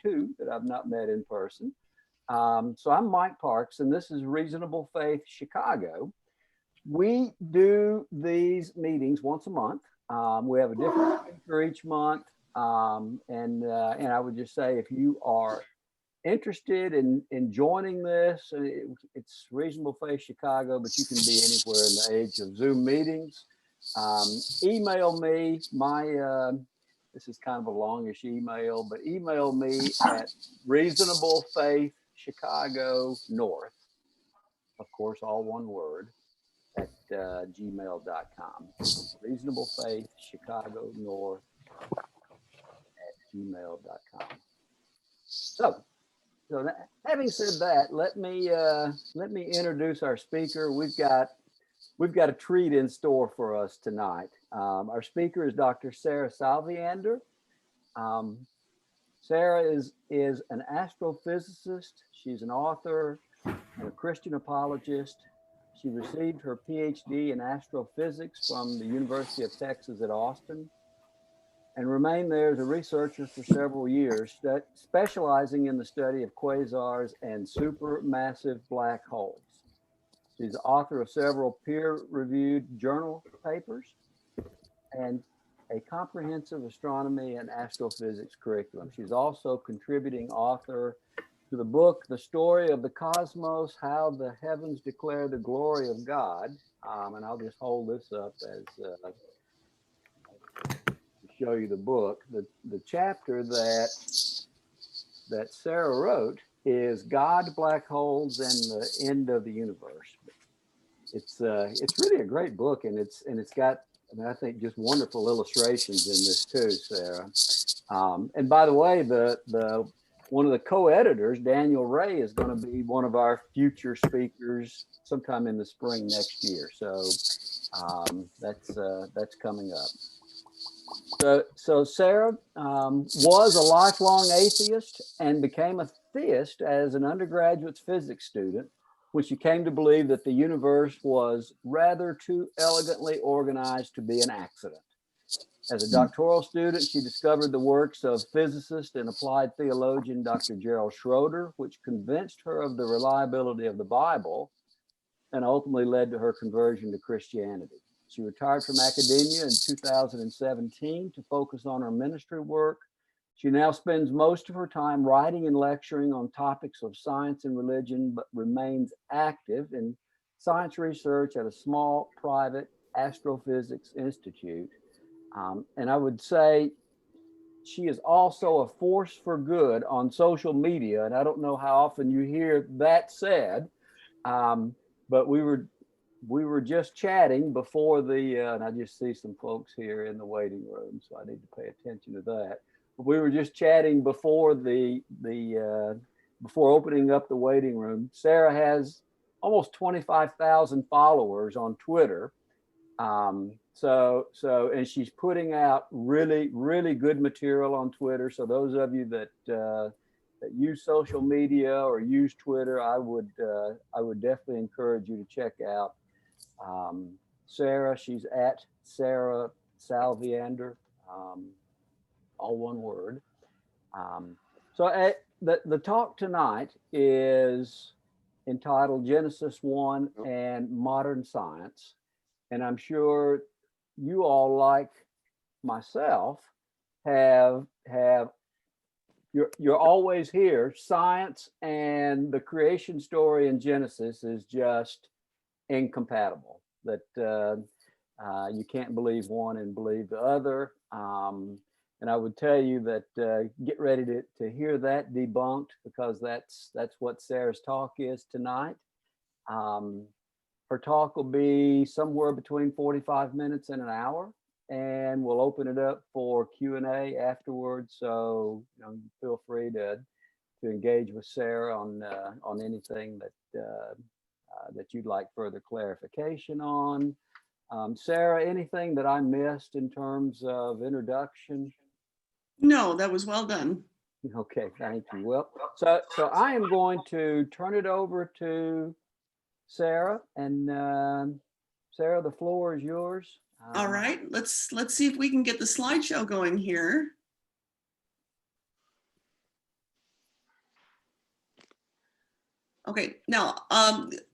two that I've not met in person. So I'm Mike Parks, and this is Reasonable Faith Chicago. We do these meetings once a month. We have a different speaker each month. And I would just say, if you are interested in joining this, it's Reasonable Faith Chicago, but you can be anywhere in the age of Zoom meetings. Email me. This is kind of a longish email, but email me at Reasonable Faith Chicago North, of course, all one word, at gmail.com. Reasonable Faith Chicago North at gmail.com. So having said that, let me introduce our speaker. We've got a treat in store for us tonight. Our speaker is Dr. Sarah Salviander. Sarah is an astrophysicist. She's an author and a Christian apologist. She received her PhD in astrophysics from the University of Texas at Austin and remained there as a researcher for several years, specializing in the study of quasars and supermassive black holes. She's the author of several peer-reviewed journal papers and a comprehensive astronomy and astrophysics curriculum. She's also contributing author to the book, The Story of the Cosmos, How the Heavens Declare the Glory of God. And I'll just hold this up as to show you the book. The chapter that Sarah wrote is God, Black Holes, and the End of the Universe. It's really a great book, and it's got, I think, just wonderful illustrations in this too, Sarah. And by the way, the one of the co-editors, Daniel Ray, is going to be one of our future speakers sometime in the spring next year. So that's coming up. So Sarah was a lifelong atheist and became a theist as an undergraduate physics student, when she came to believe that the universe was rather too elegantly organized to be an accident. As a doctoral student, she discovered the works of physicist and applied theologian Dr. Gerald Schroeder, which convinced her of the reliability of the Bible and ultimately led to her conversion to Christianity. She retired from academia in 2017 to focus on her ministry work. She now spends most of her time writing and lecturing on topics of science and religion, but remains active in science research at a small private astrophysics institute. And I would say she is also a force for good on social media. And I don't know how often you hear that said, but we were just chatting before and I just see some folks here in the waiting room, so I need to pay attention to that. We were just chatting before before opening up the waiting room. Sarah has almost 25,000 followers on Twitter. And she's putting out really, really good material on Twitter. So those of you that use social media or use Twitter, I would definitely encourage you to check out Sarah. She's at Sarah Salviander, all one word. The talk tonight is entitled Genesis 1 and Modern Science. And I'm sure you all, like myself, you're always here. Science and the creation story in Genesis is just incompatible. That you can't believe one and believe the other. And I would tell you that get ready to hear that debunked, because that's what Sarah's talk is tonight. Her talk will be somewhere between 45 minutes and an hour, and we'll open it up for Q&A afterwards. So feel free to engage with Sarah on anything that you'd like further clarification on. Sarah, anything that I missed in terms of introduction? No, that was well done. Okay, thank you. Well, so I am going to turn it over to Sarah, and Sarah, the floor is yours. All right, let's see if we can get the slideshow going here. Okay, now,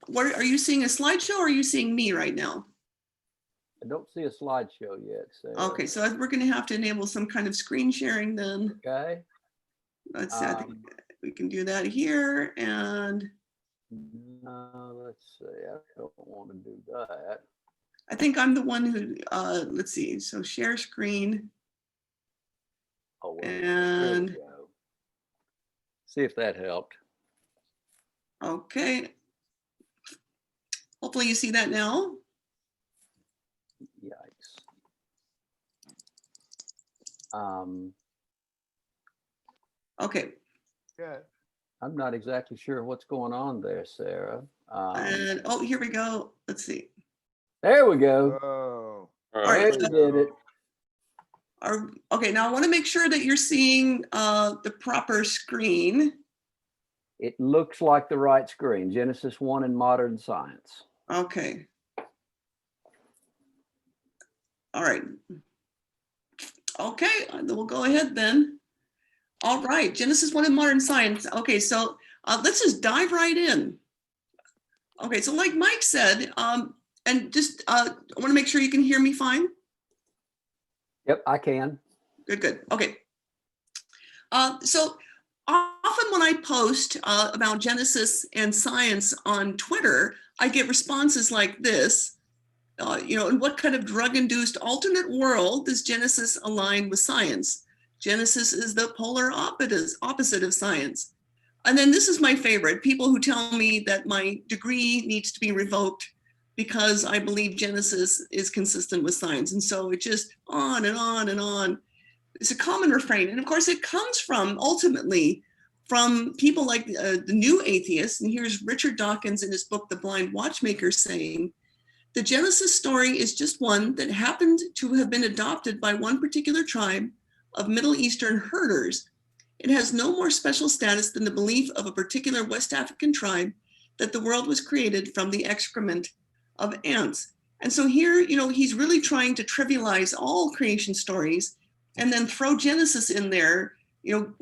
what are you seeing, a slideshow or are you seeing me right now? I don't see a slideshow yet, Sarah. Okay, so we're going to have to enable some kind of screen sharing then. Okay. Let's see, I think we can do that here, and Let's see. I don't want to do that. I think I'm the one who, let's see, so share screen. Oh, well, and there we go. See if that helped. Okay. Hopefully you see that now. Yikes. Okay. Yeah. I'm not exactly sure what's going on there, Sarah. And oh, here we go. Let's see. There we go. Oh. All right. There we did it. Okay, now I want to make sure that you're seeing the proper screen. It looks like the right screen. Genesis 1 in modern science. Okay. All right. Okay, we'll go ahead then. All right, Genesis 1 in modern science. Okay, so let's just dive right in. Okay, so like Mike said, and just I want to make sure you can hear me fine. Yep, I can. Good. Okay. So often when I post about Genesis and science on Twitter, I get responses like this. In what kind of drug-induced alternate world does Genesis align with science? Genesis is the polar opposite of science. And then this is my favorite, people who tell me that my degree needs to be revoked because I believe Genesis is consistent with science. And so it just on and on and on. It's a common refrain. And of course it comes from, ultimately, from people like the new atheists. And here's Richard Dawkins in his book, The Blind Watchmaker, saying, the Genesis story is just one that happened to have been adopted by one particular tribe of Middle Eastern herders. It has no more special status than the belief of a particular West African tribe that the world was created from the excrement of ants. And so here, he's really trying to trivialize all creation stories and then throw Genesis in there,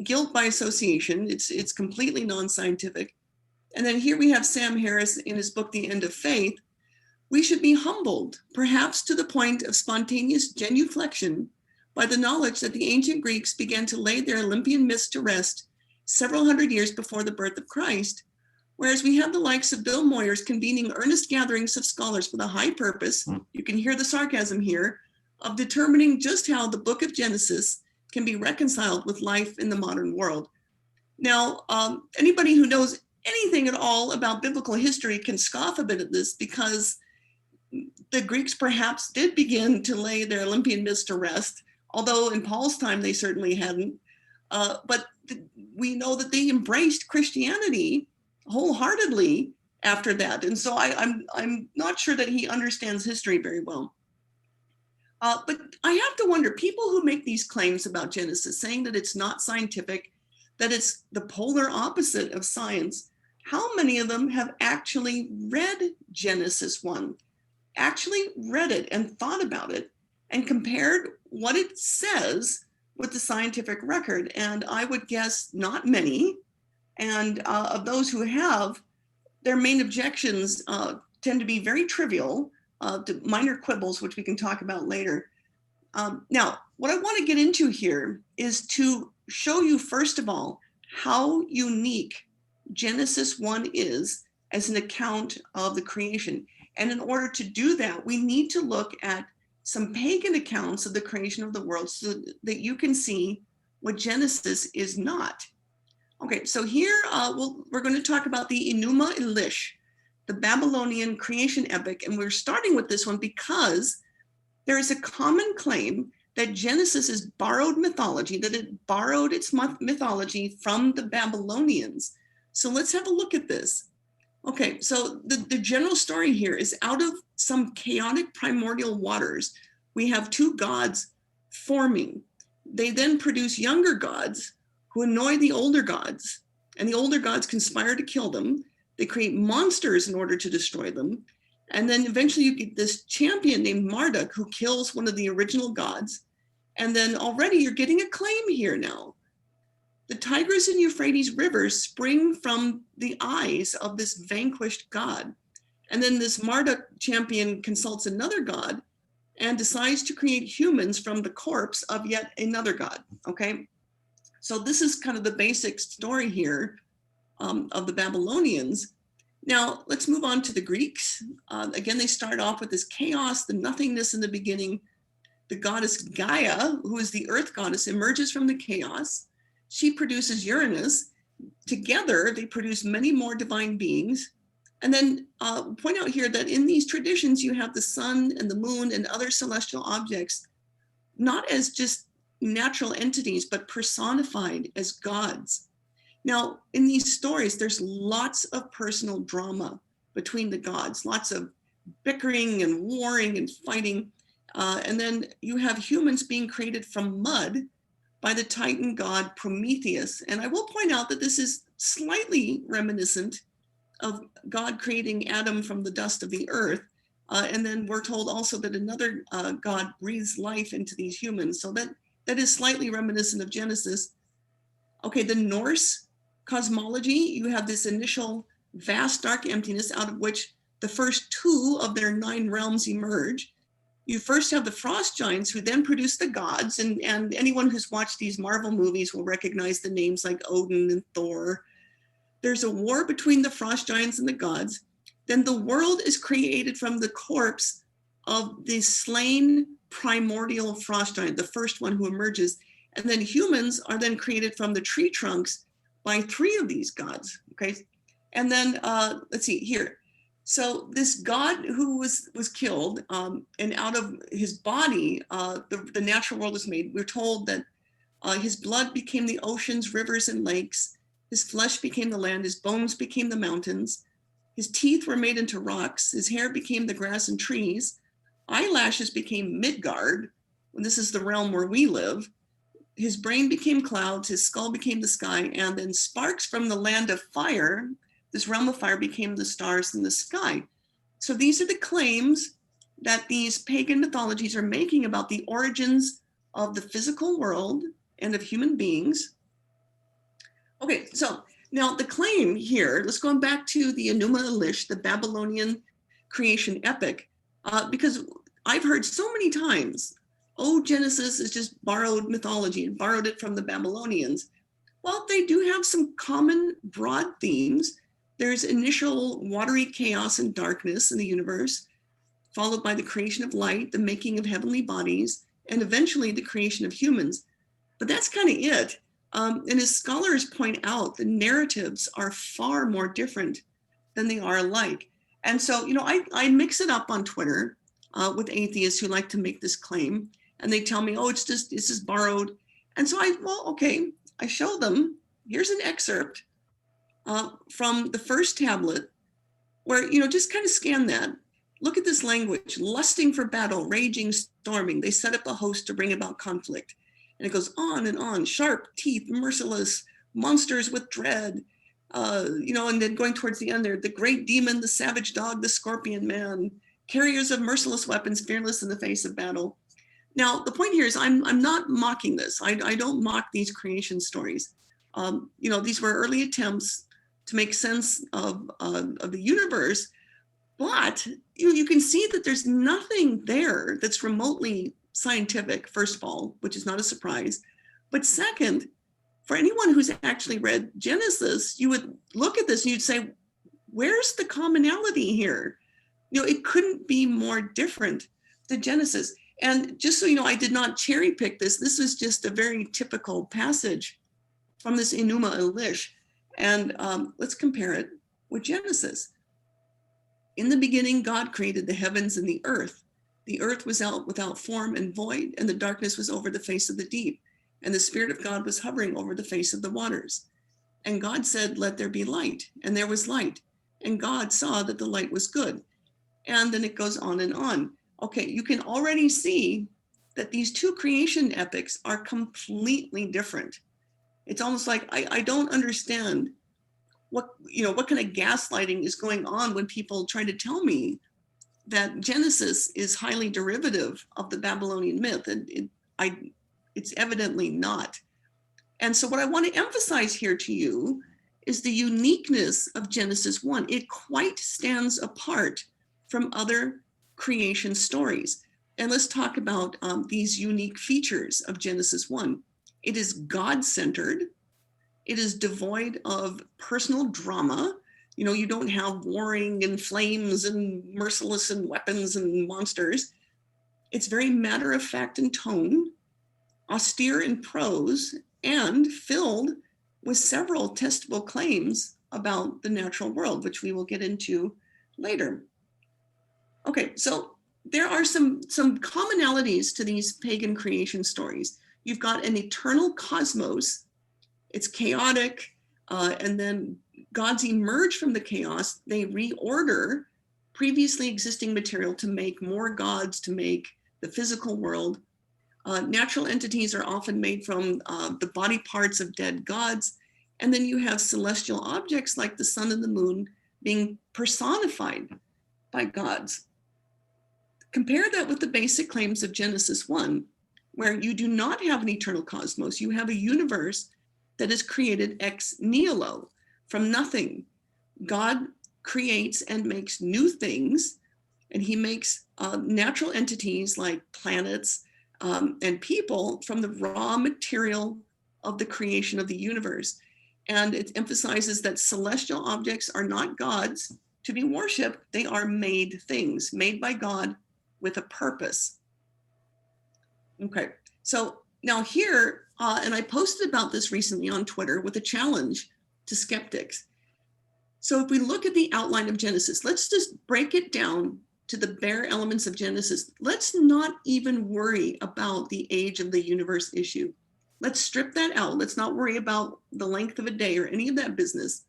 guilt by association. It's completely non-scientific. And then here we have Sam Harris in his book, The End of Faith. We should be humbled, perhaps to the point of spontaneous genuflection, by the knowledge that the ancient Greeks began to lay their Olympian myths to rest several hundred years before the birth of Christ, whereas we have the likes of Bill Moyers convening earnest gatherings of scholars with a high purpose, you can hear the sarcasm here, of determining just how the book of Genesis can be reconciled with life in the modern world. Now, anybody who knows anything at all about biblical history can scoff a bit at this, because the Greeks perhaps did begin to lay their Olympian myths to rest, although in Paul's time they certainly hadn't. But we know that they embraced Christianity wholeheartedly after that. And so I'm not sure that he understands history very well. But I have to wonder, people who make these claims about Genesis, saying that it's not scientific, that it's the polar opposite of science, how many of them have actually read Genesis 1? Actually read it and thought about it and compared what it says with the scientific record? And I would guess not many. And of those who have, their main objections tend to be very trivial, to minor quibbles, which we can talk about later. Now, what I want to get into here is to show you, first of all, how unique Genesis 1 is as an account of the creation. And in order to do that, we need to look at some pagan accounts of the creation of the world so that you can see what Genesis is not. Okay, so here we're going to talk about the Enuma Elish, the Babylonian creation epic. And we're starting with this one because there is a common claim that Genesis is borrowed mythology, that it borrowed its mythology from the Babylonians. So let's have a look at this. Okay, so the general story here is, out of some chaotic primordial waters, we have two gods forming. They then produce younger gods who annoy the older gods, and the older gods conspire to kill them. They create monsters in order to destroy them. And then eventually you get this champion named Marduk who kills one of the original gods. And then already you're getting a claim here now. The Tigris and Euphrates rivers spring from the eyes of this vanquished god. And then this Marduk champion consults another god and decides to create humans from the corpse of yet another god, okay? So this is kind of the basic story here of the Babylonians. Now, let's move on to the Greeks. Again, they start off with this chaos, the nothingness in the beginning. The goddess Gaia, who is the earth goddess, emerges from the chaos. She produces Uranus. Together, they produce many more divine beings. And then point out here that in these traditions, you have the sun and the moon and other celestial objects, not as just natural entities, but personified as gods. Now, in these stories, there's lots of personal drama between the gods, lots of bickering and warring and fighting. And then you have humans being created from mud by the Titan god Prometheus. And I will point out that this is slightly reminiscent of God creating Adam from the dust of the earth. And then we're told also that another God breathes life into these humans. So that is slightly reminiscent of Genesis. Okay, the Norse cosmology, you have this initial vast dark emptiness out of which the first two of their 9 realms emerge. You first have the frost giants who then produce the gods, and anyone who's watched these Marvel movies will recognize the names like Odin and Thor. There's a war between the frost giants and the gods. Then the world is created from the corpse of the slain primordial frost giant, the first one who emerges. And then humans are then created from the tree trunks by 3 of these gods, okay? And then, let's see here. So this god who was killed, and out of his body, the natural world was made. We're told that his blood became the oceans, rivers, and lakes. His flesh became the land, his bones became the mountains. His teeth were made into rocks, his hair became the grass and trees. Eyelashes became Midgard, and this is the realm where we live. His brain became clouds, his skull became the sky, and then sparks from the land of fire, this realm of fire, became the stars in the sky. So these are the claims that these pagan mythologies are making about the origins of the physical world and of human beings. Okay, so now the claim here, let's go back to the Enuma Elish, the Babylonian creation epic, because I've heard so many times, oh, Genesis is just borrowed mythology and borrowed it from the Babylonians. Well, they do have some common broad themes. There's initial watery chaos and darkness in the universe, followed by the creation of light, the making of heavenly bodies, and eventually the creation of humans. But that's kind of it. And as scholars point out, the narratives are far more different than they are alike. And so, I mix it up on Twitter with atheists who like to make this claim. And they tell me, oh, it's just borrowed. And so I show them, here's an excerpt from the first tablet where, just kind of scan that. Look at this language: lusting for battle, raging, storming. They set up a host to bring about conflict. And it goes on and on: sharp teeth, merciless, monsters with dread, and then going towards the end there, the great demon, the savage dog, the scorpion man, carriers of merciless weapons, fearless in the face of battle. Now, the point here is I'm not mocking this. I don't mock these creation stories. These were early attempts to make sense of the universe, but you can see that there's nothing there that's remotely scientific, first of all, which is not a surprise. But second, for anyone who's actually read Genesis, you would look at this and you'd say, where's the commonality here? It couldn't be more different than Genesis. And just so you know, I did not cherry pick this. This was just a very typical passage from this Enuma Elish. And let's compare it with Genesis. In the beginning, God created the heavens and the earth. The earth was out without form and void, and the darkness was over the face of the deep. And the Spirit of God was hovering over the face of the waters. And God said, let there be light. And there was light. And God saw that the light was good. And then it goes on and on. Okay, you can already see that these two creation epics are completely different. It's almost like I don't understand what kind of gaslighting is going on when people try to tell me that Genesis is highly derivative of the Babylonian myth, and it's evidently not. And so what I want to emphasize here to you is the uniqueness of Genesis 1. It quite stands apart from other creation stories. And let's talk about these unique features of Genesis 1. It is God-centered. It is devoid of personal drama. You know, you don't have warring and flames and merciless and weapons and monsters. It's very matter of fact in tone, austere in prose, and filled with several testable claims about the natural world, which we will get into later. Okay, so there are some commonalities to these pagan creation stories. You've got an eternal cosmos. It's chaotic, and then gods emerge from the chaos. They reorder previously existing material to make more gods, to make the physical world. Natural entities are often made from the body parts of dead gods. And then you have celestial objects like the sun and the moon being personified by gods. Compare that with the basic claims of Genesis 1, where you do not have an eternal cosmos. You have a universe that is created ex nihilo, from nothing. God creates and makes new things, and he makes natural entities like planets and people from the raw material of the creation of the universe. And it emphasizes that celestial objects are not gods to be worshipped. They are made things, made by God with a purpose. Okay, so now here, and I posted about this recently on Twitter with a challenge to skeptics. So if we look at the outline of Genesis, let's just break it down to the bare elements of Genesis. Let's not even worry about the age of the universe issue. Let's strip that out. Let's not worry about the length of a day or any of that business.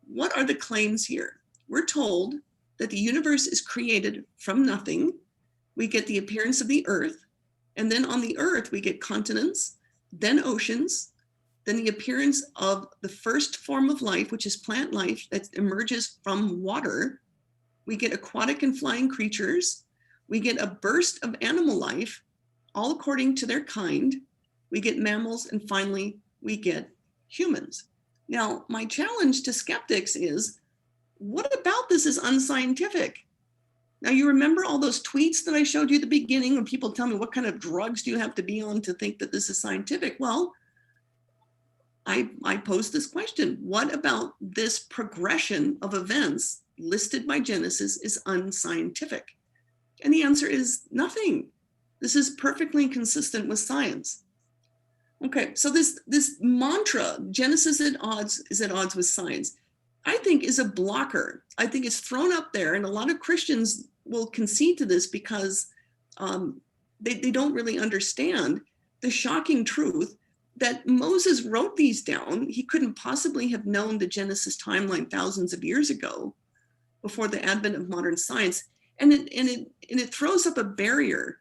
What are the claims here? We're told that the universe is created from nothing. We get the appearance of the earth, and then on the earth, we get continents, then oceans, then the appearance of the first form of life, which is plant life that emerges from water. We get aquatic and flying creatures. We get a burst of animal life, all according to their kind. We get mammals, and finally, we get humans. Now, my challenge to skeptics is, what about this is unscientific? Now, you remember all those tweets that I showed you at the beginning when people tell me, what kind of drugs do you have to be on to think that this is scientific? Well, I posed this question. What about this progression of events listed by Genesis is unscientific? And the answer is nothing. This is perfectly consistent with science. Okay, so this mantra, Genesis is at odds with science, I think is a blocker. I think it's thrown up there, and a lot of Christians will concede to this because they don't really understand the shocking truth that Moses wrote these down. He couldn't possibly have known the Genesis timeline thousands of years ago, before the advent of modern science. And it throws up a barrier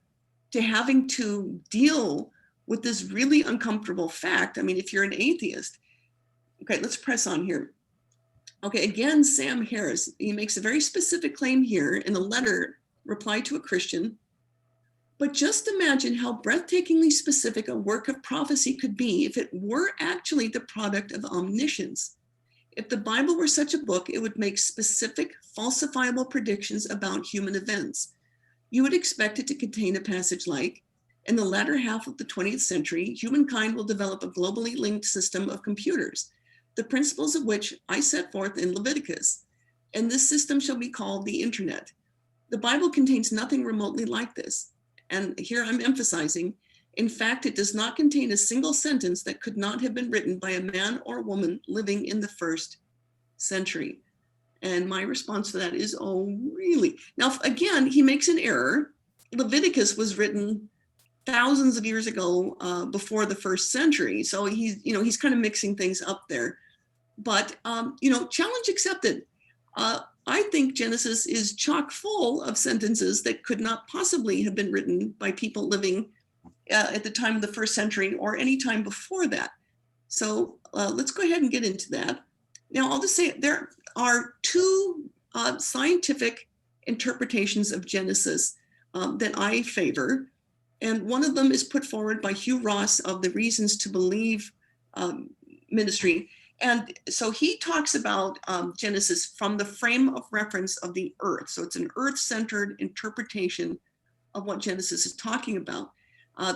to having to deal with this really uncomfortable fact. I mean, if you're an atheist. Okay, let's press on here. Okay, again, Sam Harris, he makes a very specific claim here in a letter reply to a Christian. But just imagine how breathtakingly specific a work of prophecy could be if it were actually the product of omniscience. If the Bible were such a book, it would make specific, falsifiable predictions about human events. You would expect it to contain a passage like, in the latter half of the 20th century, humankind will develop a globally linked system of computers, the principles of which I set forth in Leviticus, and this system shall be called the internet. The Bible contains nothing remotely like this. And here I'm emphasizing, in fact, it does not contain a single sentence that could not have been written by a man or woman living in the first century. And my response to that is, oh, really? Now, again, he makes an error. Leviticus was written thousands of years ago, before the first century. So he's kind of mixing things up there. But, challenge accepted. I think Genesis is chock full of sentences that could not possibly have been written by people living at the time of the first century or any time before that. So let's go ahead and get into that. Now, I'll just say there are two scientific interpretations of Genesis that I favor. And one of them is put forward by Hugh Ross of the Reasons to Believe ministry. And so he talks about Genesis from the frame of reference of the earth. So it's an earth-centered interpretation of what Genesis is talking about.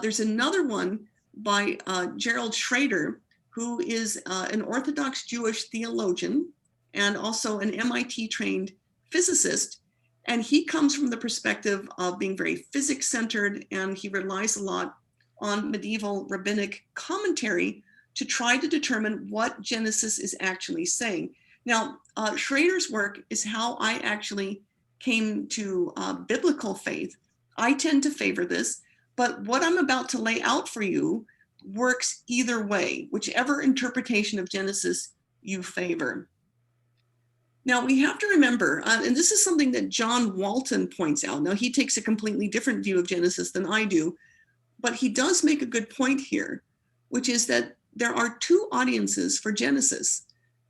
There's another one by Gerald Schrader, who is an Orthodox Jewish theologian and also an MIT-trained physicist. And he comes from the perspective of being very physics-centered, and he relies a lot on medieval rabbinic commentary to try to determine what Genesis is actually saying. Now, Schrader's work is how I actually came to biblical faith. I tend to favor this, but what I'm about to lay out for you works either way, whichever interpretation of Genesis you favor. Now, we have to remember, and this is something that John Walton points out. Now, he takes a completely different view of Genesis than I do, but he does make a good point here, which is that there are two audiences for Genesis: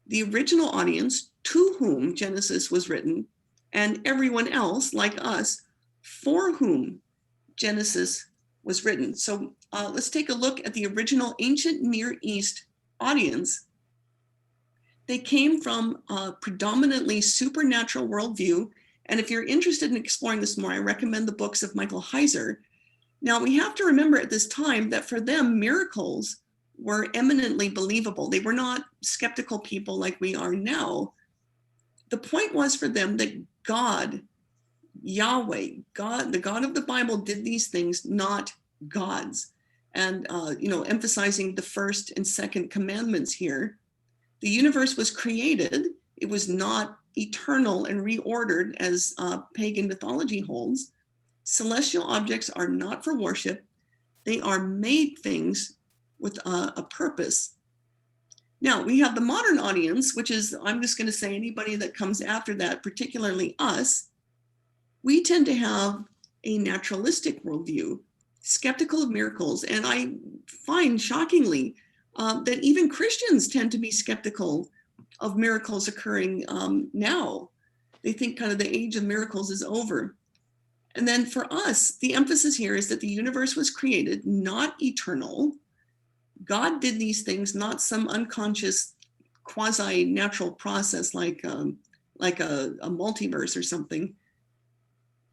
the original audience to whom Genesis was written, and everyone else like us for whom Genesis was written. So let's take a look at the original ancient Near East audience. They came from a predominantly supernatural worldview. And if you're interested in exploring this more, I recommend the books of Michael Heiser. Now, we have to remember at this time that for them, miracles were eminently believable. They were not skeptical people like we are now. The point was for them that God, Yahweh, God, the God of the Bible, did these things, not gods. And, emphasizing the first and second commandments here. The universe was created. It was not eternal and reordered as pagan mythology holds. Celestial objects are not for worship. They are made things with a purpose. Now, we have the modern audience, which is, I'm just going to say anybody that comes after that, particularly us. We tend to have a naturalistic worldview, skeptical of miracles. And I find shockingly that even Christians tend to be skeptical of miracles occurring now. They think kind of the age of miracles is over. And then for us, the emphasis here is that the universe was created, not eternal. God did these things, not some unconscious quasi-natural process like a multiverse or something.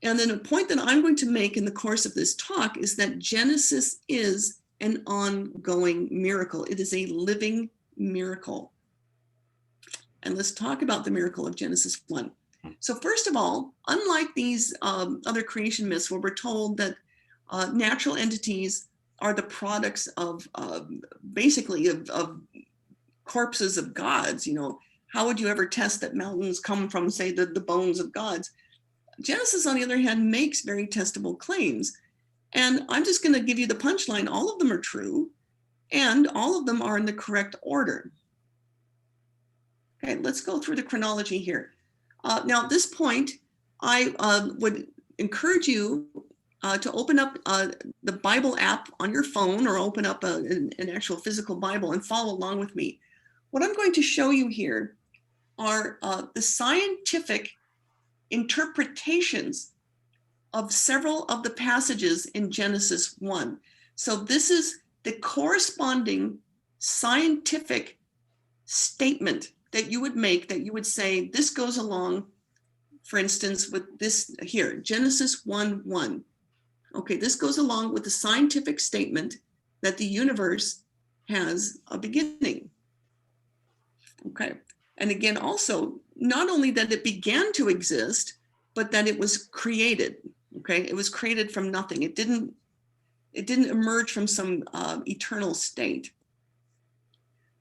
And then a point that I'm going to make in the course of this talk is that Genesis is an ongoing miracle. It is a living miracle. And let's talk about the miracle of Genesis 1. So first of all, unlike these other creation myths where we're told that natural entities are the products of basically of corpses of gods, how would you ever test that mountains come from, say, the bones of gods? Genesis, on the other hand, makes very testable claims. And I'm just going to give you the punchline. All of them are true, and all of them are in the correct order. Okay, let's go through the chronology here. Now, at this point, I would encourage you to open up the Bible app on your phone, or open up an actual physical Bible and follow along with me. What I'm going to show you here are the scientific interpretations of several of the passages in Genesis 1. So this is the corresponding scientific statement that you would make, that you would say, this goes along, for instance, with this here, Genesis 1:1. Okay, this goes along with the scientific statement that the universe has a beginning. Okay, and again, also, not only that it began to exist, but that it was created. Okay, it was created from nothing. It didn't emerge from some eternal state.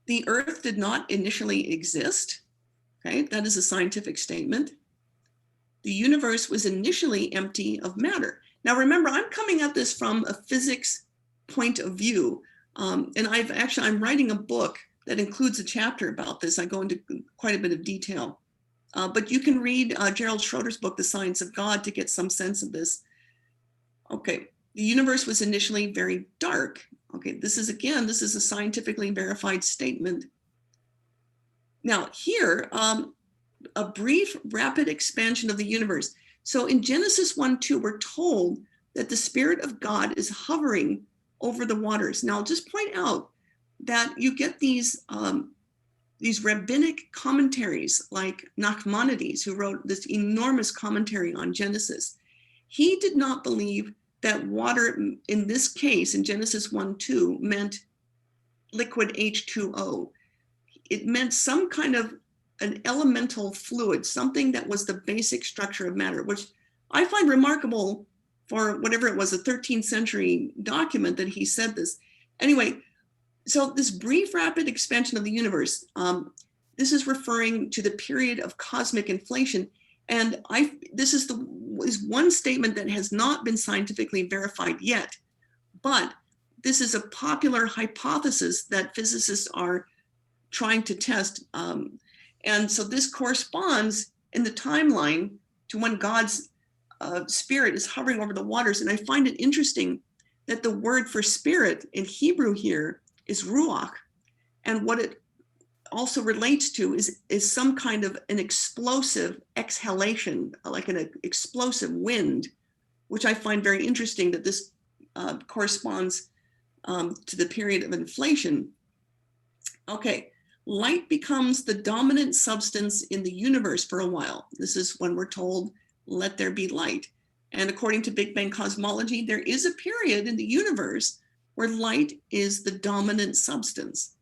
The earth did not initially exist. Okay, that is a scientific statement. The universe was initially empty of matter. Now remember, I'm coming at this from a physics point of view. And I'm writing a book that includes a chapter about this. I go into quite a bit of detail. But you can read Gerald Schroeder's book, The Science of God, to get some sense of this. Okay, the universe was initially very dark. Okay, this is a scientifically verified statement. Now here, a brief, rapid expansion of the universe. So in Genesis 1:2, we're told that the Spirit of God is hovering over the waters. Now, I'll just point out that you get these rabbinic commentaries like Nachmanides, who wrote this enormous commentary on Genesis. He did not believe that water, in this case, in Genesis 1:2, meant liquid H2O. It meant some kind of an elemental fluid, something that was the basic structure of matter, which I find remarkable for whatever it was, a 13th century document that he said this. Anyway, so this brief rapid expansion of the universe, this is referring to the period of cosmic inflation. And this is one statement that has not been scientifically verified yet, but this is a popular hypothesis that physicists are trying to test. And so this corresponds in the timeline to when God's spirit is hovering over the waters. And I find it interesting that the word for spirit in Hebrew here is ruach. And what it also relates to is some kind of an explosive exhalation, like an explosive wind, which I find very interesting that this corresponds to the period of inflation. Okay, light becomes the dominant substance in the universe for a while. This is when we're told, let there be light. And according to Big Bang cosmology, there is a period in the universe where light is the dominant substance.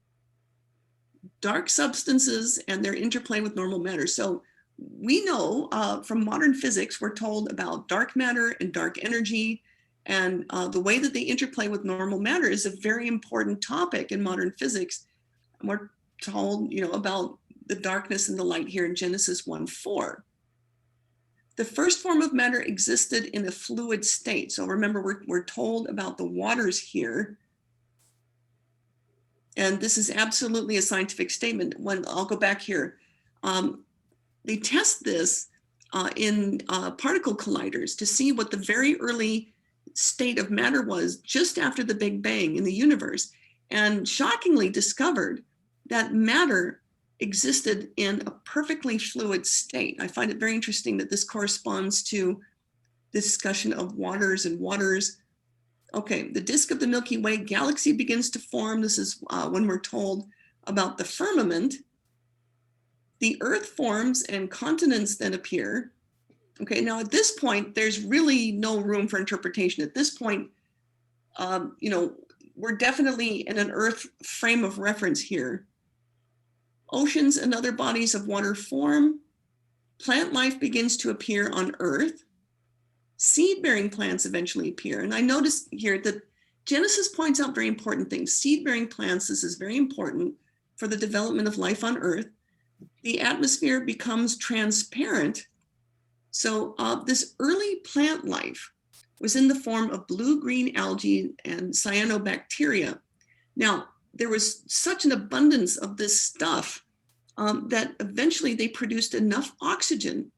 Dark substances and their interplay with normal matter. So we know from modern physics, we're told about dark matter and dark energy, and the way that they interplay with normal matter is a very important topic in modern physics. And we're told, about the darkness and the light here in Genesis 1:4. The first form of matter existed in a fluid state. So remember, we're told about the waters here. And this is absolutely a scientific statement. I'll go back here. They test this in particle colliders to see what the very early state of matter was just after the Big Bang in the universe, and shockingly discovered that matter existed in a perfectly fluid state. I find it very interesting that this corresponds to the discussion of waters and waters. Okay, the disk of the Milky Way galaxy begins to form. This is when we're told about the firmament. The Earth forms and continents then appear. Okay, now at this point, there's really no room for interpretation. At this point, we're definitely in an Earth frame of reference here. Oceans and other bodies of water form. Plant life begins to appear on Earth. Seed-bearing plants eventually appear. And I noticed here that Genesis points out very important things. Seed-bearing plants, this is very important for the development of life on Earth. The atmosphere becomes transparent. So this early plant life was in the form of blue-green algae and cyanobacteria. Now, there was such an abundance of this stuff that eventually they produced enough oxygen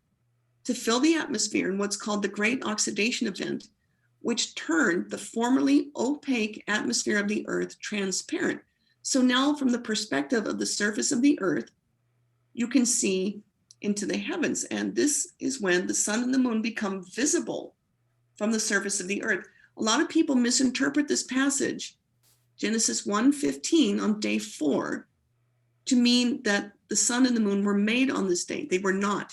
to fill the atmosphere in what's called the Great Oxidation Event, which turned the formerly opaque atmosphere of the Earth transparent. So now from the perspective of the surface of the Earth, you can see into the heavens. And this is when the sun and the moon become visible from the surface of the Earth. A lot of people misinterpret this passage, Genesis 1:15 on day 4, to mean that the sun and the moon were made on this day. They were not.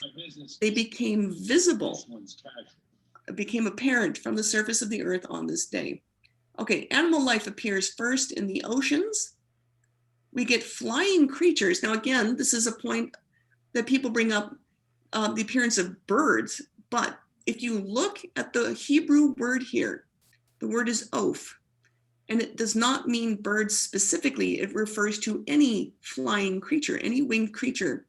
They became visible, became apparent from the surface of the Earth on this day. Okay, animal life appears first in the oceans. We get flying creatures. Now, again, this is a point that people bring up, the appearance of birds. But if you look at the Hebrew word here, the word is oph. And it does not mean birds specifically. It refers to any flying creature, any winged creature.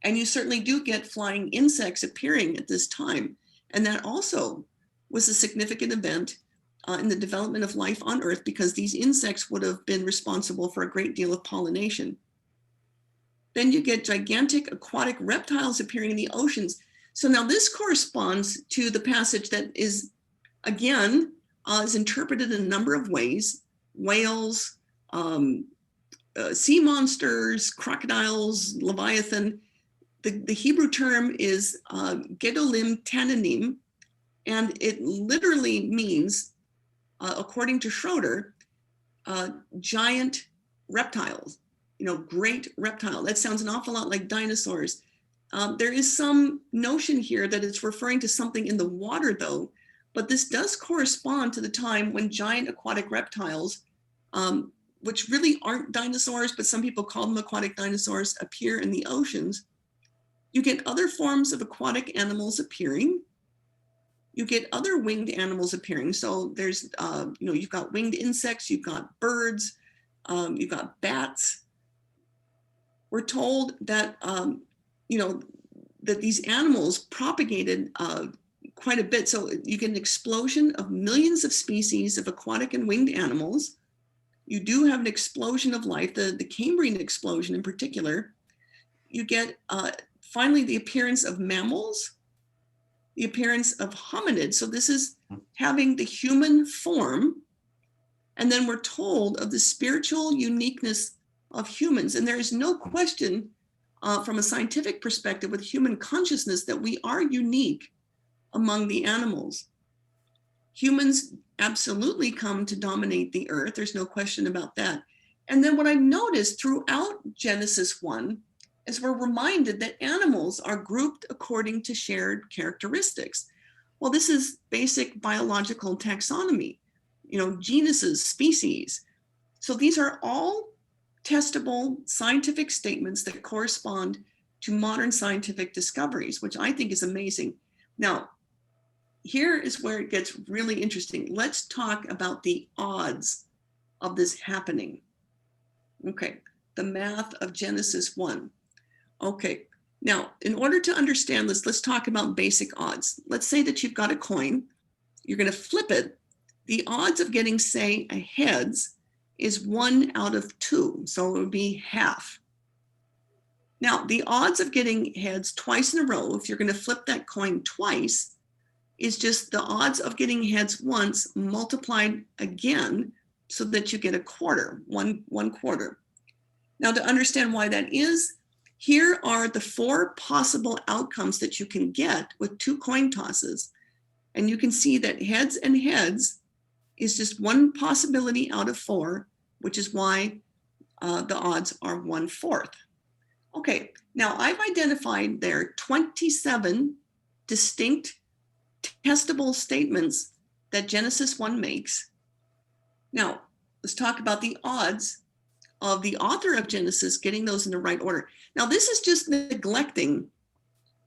And you certainly do get flying insects appearing at this time. And that also was a significant event in the development of life on Earth, because these insects would have been responsible for a great deal of pollination. Then you get gigantic aquatic reptiles appearing in the oceans. So now this corresponds to the passage that is, again, is interpreted in a number of ways. Whales, sea monsters, crocodiles, leviathan. The Hebrew term is gedolim tananim, and it literally means, according to Schroeder, giant reptiles, great reptile. That sounds an awful lot like dinosaurs. There is some notion here that it's referring to something in the water, though, but this does correspond to the time when giant aquatic reptiles, which really aren't dinosaurs, but some people call them aquatic dinosaurs, appear in the oceans. You get other forms of aquatic animals appearing. You get other winged animals appearing. So there's, you've got winged insects, you've got birds, you've got bats. We're told that, that these animals propagated quite a bit. So you get an explosion of millions of species of aquatic and winged animals. You do have an explosion of life, the Cambrian explosion in particular. You get finally the appearance of mammals, the appearance of hominids. So this is having the human form. And then we're told of the spiritual uniqueness of humans. And there is no question from a scientific perspective with human consciousness that we are unique among the animals. Humans absolutely come to dominate the earth. There's no question about that. And then what I've noticed throughout Genesis 1 is we're reminded that animals are grouped according to shared characteristics. Well, this is basic biological taxonomy, genuses, species. So these are all testable scientific statements that correspond to modern scientific discoveries, which I think is amazing. Now, here is where it gets really interesting. Let's talk about the odds of this happening. Okay, the math of Genesis 1. Okay, now in order to understand this, let's talk about basic odds. Let's say that you've got a coin, you're going to flip it. The odds of getting, say, a heads is 1 out of 2, so it would be half. Now, the odds of getting heads twice in a row, if you're going to flip that coin twice, is just the odds of getting heads once multiplied again so that you get a quarter, one quarter. Now, to understand why that is, here are the 4 possible outcomes that you can get with 2 coin tosses. And you can see that heads and heads is just one possibility out of 4, which is why the odds are 1/4. Okay, now I've identified there 27 distinct testable statements that Genesis 1 makes. Now, let's talk about the odds of the author of Genesis getting those in the right order. Now, this is just neglecting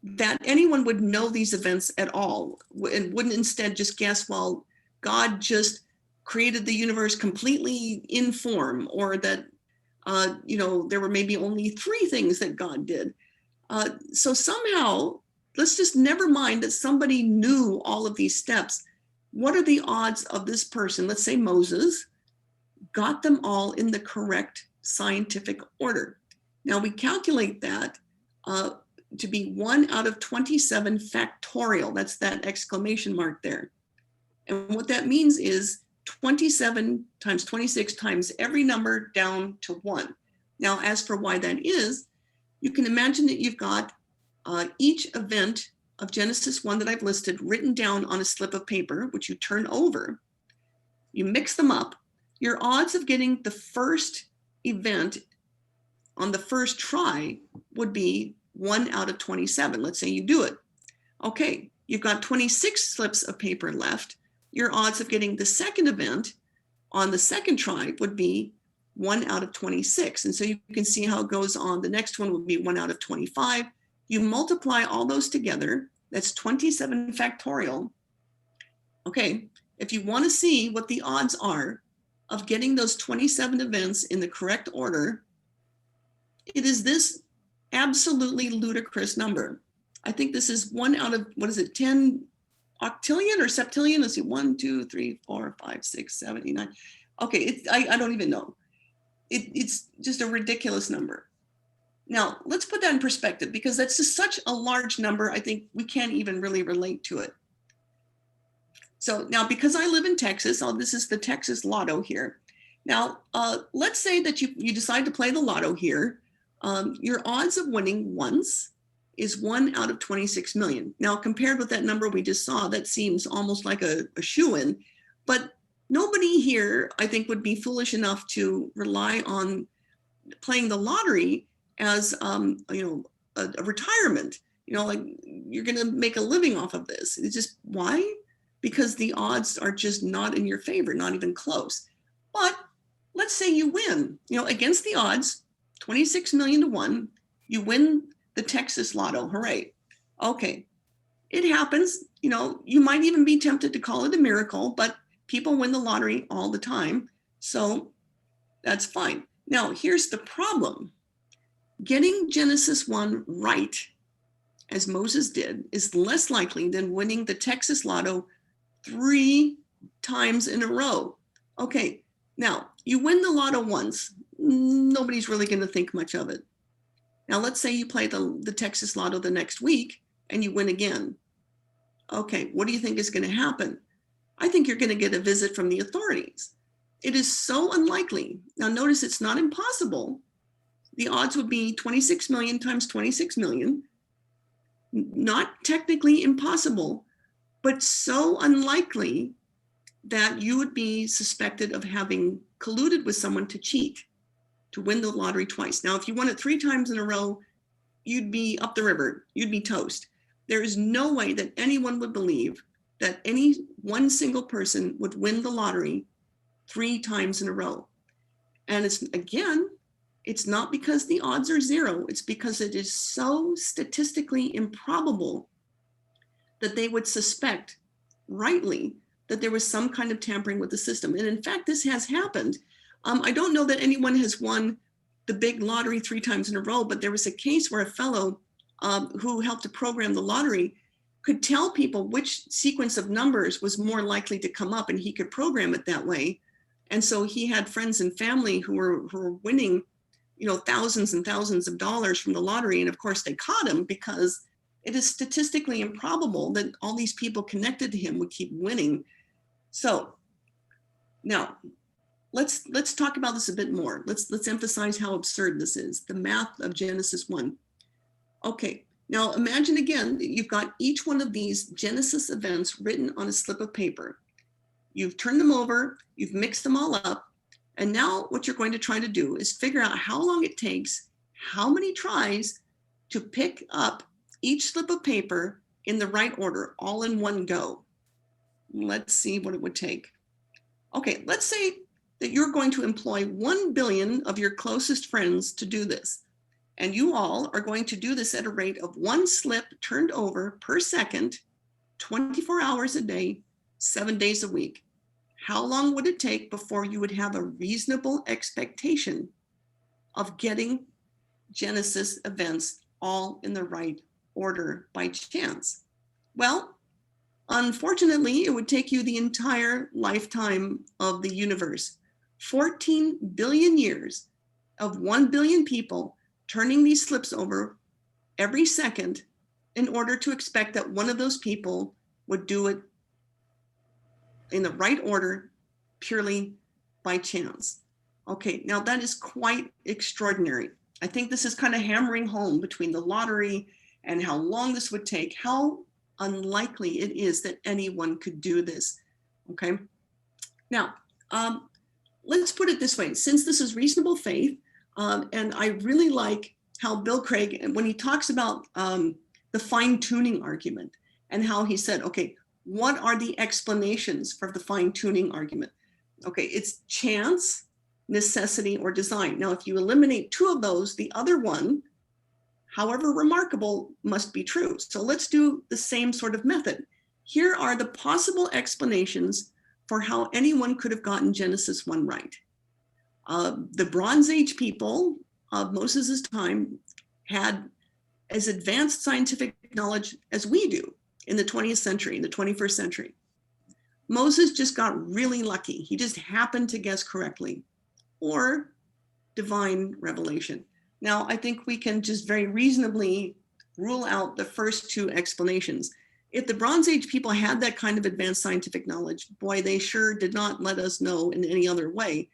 that anyone would know these events at all and wouldn't instead just guess, well, God just created the universe completely in form, or that, there were maybe only 3 things that God did. So somehow, let's just never mind that somebody knew all of these steps. What are the odds of this person, let's say Moses, got them all in the correct scientific order? Now we calculate that to be 1 out of 27 factorial. That's that exclamation mark there. And what that means is 27 times 26 times every number down to 1. Now, as for why that is, you can imagine that you've got each event of Genesis 1 that I've listed written down on a slip of paper, which you turn over. You mix them up. Your odds of getting the first event on the first try would be 1 out of 27. Let's say you do it. Okay, you've got 26 slips of paper left. Your odds of getting the second event on the second try would be 1 out of 26. And so you can see how it goes on. The next one would be 1 out of 25. You multiply all those together. That's 27 factorial. Okay, if you want to see what the odds are of getting those 27 events in the correct order, it is this absolutely ludicrous number. I think this is 1 out of, 10 octillion or septillion? Let's see, 1, 2, 3, 4, 5, 6, 7, 8, 9. Okay, I don't even know. It's just a ridiculous number. Now, let's put that in perspective, because that's just such a large number, I think we can't even really relate to it. So now, because I live in Texas, this is the Texas Lotto here. Now, let's say that you decide to play the Lotto here. Your odds of winning once is 1 out of 26 million. Now, compared with that number we just saw, that seems almost like a shoo-in, but nobody here, I think, would be foolish enough to rely on playing the lottery as a retirement. Like you're going to make a living off of this. It's just why? Because the odds are just not in your favor, not even close. But let's say you win, against the odds, 26 million to 1, you win the Texas Lotto. Hooray. Okay. It happens, you might even be tempted to call it a miracle, but people win the lottery all the time. So that's fine. Now, here's the problem. Getting Genesis 1 right, as Moses did, is less likely than winning the Texas Lotto 3 times in a row. Okay, now you win the lotto once, nobody's really going to think much of it. Now, let's say you play the Texas Lotto the next week and you win again. Okay, what do you think is going to happen? I think you're going to get a visit from the authorities. It is so unlikely. Now, notice it's not impossible. The odds would be 26 million times 26 million. Not technically impossible, but so unlikely that you would be suspected of having colluded with someone to cheat, to win the lottery twice. Now, if you won it 3 times in a row, you'd be up the river, you'd be toast. There is no way that anyone would believe that any one single person would win the lottery 3 times in a row. And it's not because the odds are 0, it's because it is so statistically improbable that they would suspect, rightly, that there was some kind of tampering with the system. And in fact, this has happened. I don't know that anyone has won the big lottery 3 times in a row, but there was a case where a fellow who helped to program the lottery could tell people which sequence of numbers was more likely to come up, and he could program it that way. And so he had friends and family who were winning, thousands and thousands of dollars from the lottery. And of course they caught him because it is statistically improbable that all these people connected to him would keep winning. So now let's talk about this a bit more. Let's emphasize how absurd this is, the math of Genesis 1. Okay, now imagine again that you've got each one of these Genesis events written on a slip of paper. You've turned them over, you've mixed them all up, and now what you're going to try to do is figure out how long it takes, how many tries to pick up each slip of paper in the right order, all in one go. Let's see what it would take. Okay, let's say that you're going to employ 1 billion of your closest friends to do this. And you all are going to do this at a rate of 1 slip turned over per second, 24 hours a day, 7 days a week. How long would it take before you would have a reasonable expectation of getting Genesis events all in the right order by chance? Well, unfortunately, it would take you the entire lifetime of the universe. 14 billion years of 1 billion people turning these slips over every second in order to expect that one of those people would do it in the right order purely by chance. Okay, now that is quite extraordinary. I think this is kind of hammering home between the lottery and how long this would take, how unlikely it is that anyone could do this. Okay, now let's put it this way. Since this is reasonable faith, and I really like how Bill Craig, when he talks about the fine-tuning argument and how he said, okay, what are the explanations for the fine-tuning argument? Okay, it's chance, necessity, or design. Now, if you eliminate 2 of those, the other one, however remarkable, must be true. So let's do the same sort of method. Here are the possible explanations for how anyone could have gotten Genesis 1 right. The Bronze Age people of Moses' time had as advanced scientific knowledge as we do in the 20th century, in the 21st century. Moses just got really lucky. He just happened to guess correctly, or divine revelation. Now, I think we can just very reasonably rule out the first 2 explanations. If the Bronze Age people had that kind of advanced scientific knowledge, boy, they sure did not let us know in any other way.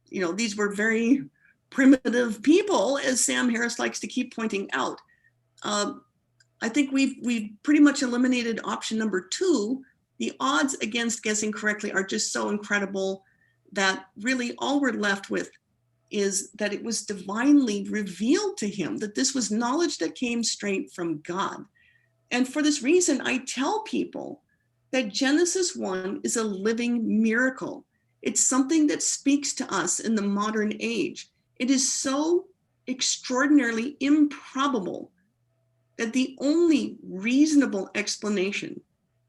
These were very primitive people, as Sam Harris likes to keep pointing out. I think we've pretty much eliminated option number 2. The odds against guessing correctly are just so incredible that really all we're left with is that it was divinely revealed to him, that this was knowledge that came straight from God. And for this reason, I tell people that Genesis 1 is a living miracle. It's something that speaks to us in the modern age. It is so extraordinarily improbable that the only reasonable explanation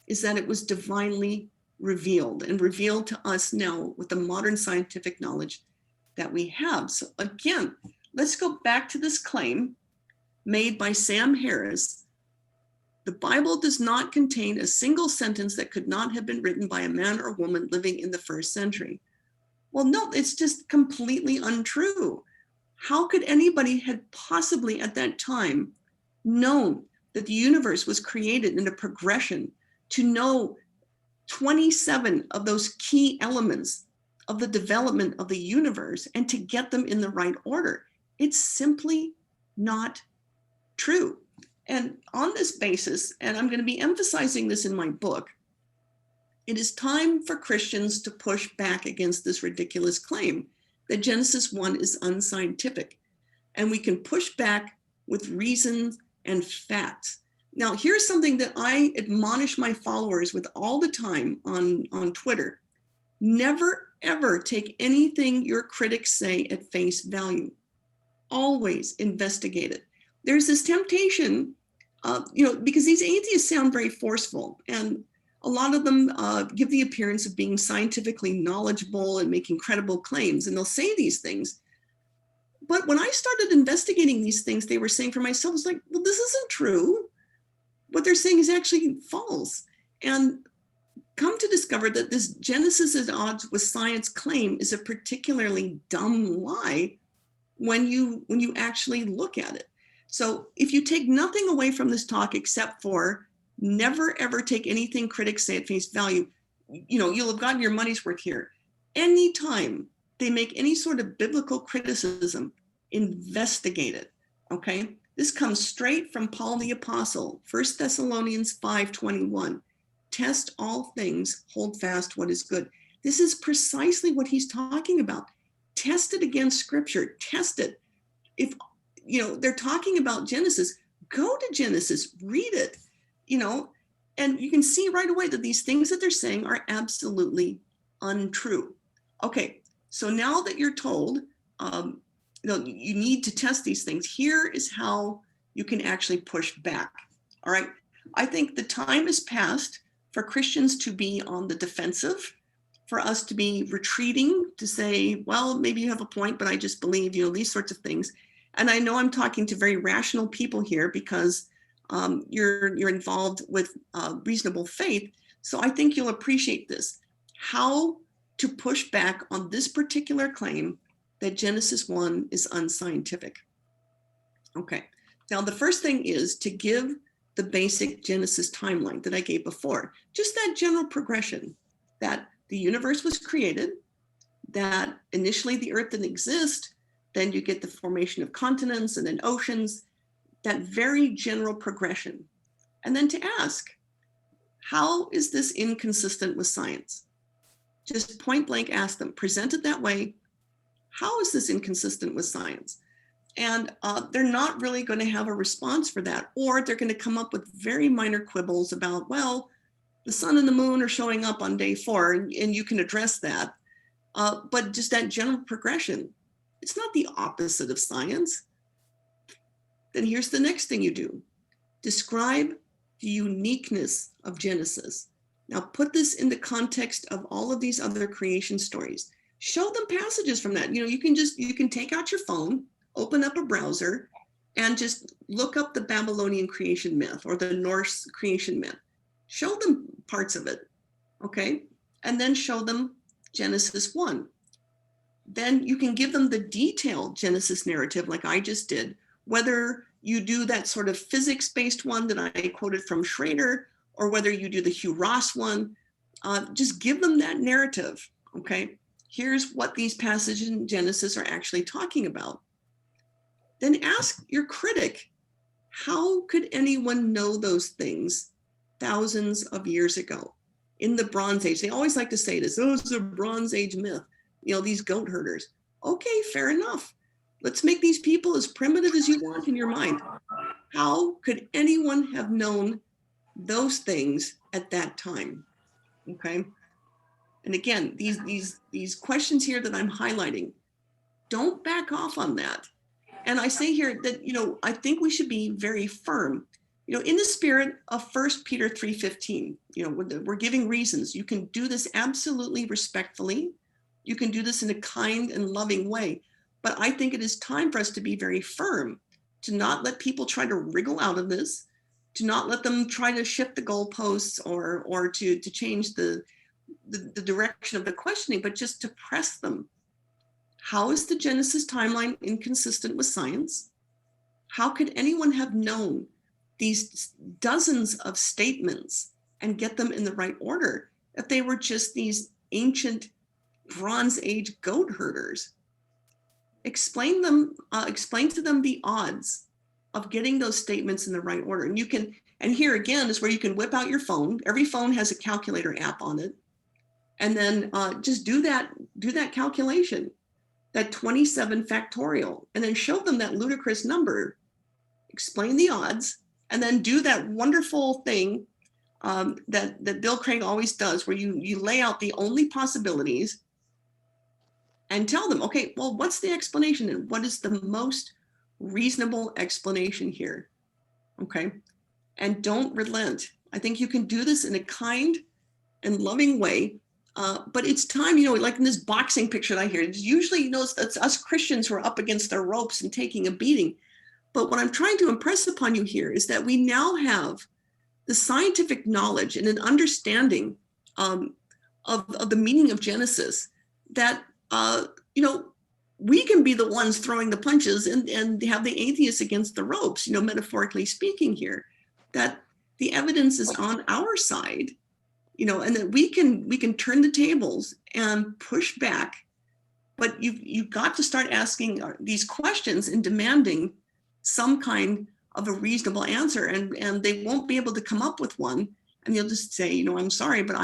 is that it was divinely revealed and revealed to us now with the modern scientific knowledge that we have. So again, let's go back to this claim made by Sam Harris. The Bible does not contain a single sentence that could not have been written by a man or woman living in the first century. Well, no, it's just completely untrue. How could anybody had possibly at that time known that the universe was created in a progression to know 27 of those key elements of the development of the universe and to get them in the right order? It's simply not true. And on this basis, and I'm going to be emphasizing this in my book, it is time for Christians to push back against this ridiculous claim that Genesis 1 is unscientific. And we can push back with reasons and facts. Now, here's something that I admonish my followers with all the time on Twitter. Never, ever take anything your critics say at face value. Always investigate it. There's this temptation, because these atheists sound very forceful, and a lot of them give the appearance of being scientifically knowledgeable and making credible claims, and they'll say these things. But when I started investigating these things, they were saying for myself, it's like, well, this isn't true. What they're saying is actually false. And come to discover that this Genesis at odds with science claim is a particularly dumb lie when you actually look at it. So if you take nothing away from this talk except for never ever take anything critics say at face value, you'll have gotten your money's worth here. Anytime they make any sort of biblical criticism, investigate it, okay? This comes straight from Paul the Apostle, 1 Thessalonians 5:21. Test all things, hold fast what is good. This is precisely what he's talking about. Test it against scripture, test it. If, they're talking about Genesis, go to Genesis, read it, and you can see right away that these things that they're saying are absolutely untrue. Okay, so now that you're told, you need to test these things, here is how you can actually push back. All right, I think the time is past for Christians to be on the defensive, for us to be retreating, to say, well, maybe you have a point, but I just believe, these sorts of things. And I know I'm talking to very rational people here because you're involved with reasonable faith. So I think you'll appreciate this, how to push back on this particular claim that Genesis 1 is unscientific. Okay, now the first thing is to give the basic Genesis timeline that I gave before, just that general progression, that the universe was created, that initially the earth didn't exist, then you get the formation of continents and then oceans, that very general progression. And then to ask, how is this inconsistent with science? Just point blank ask them, present it that way, how is this inconsistent with science? And they're not really going to have a response for that, or they're going to come up with very minor quibbles about, well, the sun and the moon are showing up on day 4, and you can address that. But just that general progression, it's not the opposite of science. Then here's the next thing you do. Describe the uniqueness of Genesis. Now put this in the context of all of these other creation stories. Show them passages from that. You can take out your phone, open up a browser, and just look up the Babylonian creation myth or the Norse creation myth. Show them parts of it, okay? And then show them Genesis 1. Then you can give them the detailed Genesis narrative like I just did, whether you do that sort of physics-based one that I quoted from Schrader, or whether you do the Hugh Ross one. Just give them that narrative, okay? Here's what these passages in Genesis are actually talking about. Then ask your critic, how could anyone know those things thousands of years ago in the Bronze Age? They always like to say this, oh, it's a Bronze Age myth, these goat herders. Okay, fair enough. Let's make these people as primitive as you want in your mind. How could anyone have known those things at that time? Okay. And again, these questions here that I'm highlighting, don't back off on that. And I say here that, I think we should be very firm, in the spirit of 1 Peter 3:15. We're giving reasons. You can do this absolutely respectfully. You can do this in a kind and loving way. But I think it is time for us to be very firm, to not let people try to wriggle out of this, to not let them try to shift the goalposts or to change the direction of the questioning, but just to press them. How is the Genesis timeline inconsistent with science? How could anyone have known these dozens of statements and get them in the right order if they were just these ancient Bronze Age goat herders? Explain to them the odds of getting those statements in the right order. And here again is where you can whip out your phone. Every phone has a calculator app on it. And then just do that calculation, that 27 factorial, and then show them that ludicrous number, explain the odds, and then do that wonderful thing that Bill Craig always does, where you lay out the only possibilities and tell them, okay, well, what's the explanation and what is the most reasonable explanation here? Okay. And don't relent. I think you can do this in a kind and loving way. But it's time, like in this boxing picture that I hear, it's usually, it's us Christians who are up against their ropes and taking a beating. But what I'm trying to impress upon you here is that we now have the scientific knowledge and an understanding of the meaning of Genesis that, we can be the ones throwing the punches and have the atheists against the ropes, metaphorically speaking here, that the evidence is on our side, and that we can turn the tables and push back. But you've got to start asking these questions and demanding some kind of a reasonable answer. And they won't be able to come up with one. And you'll just say, I'm sorry, but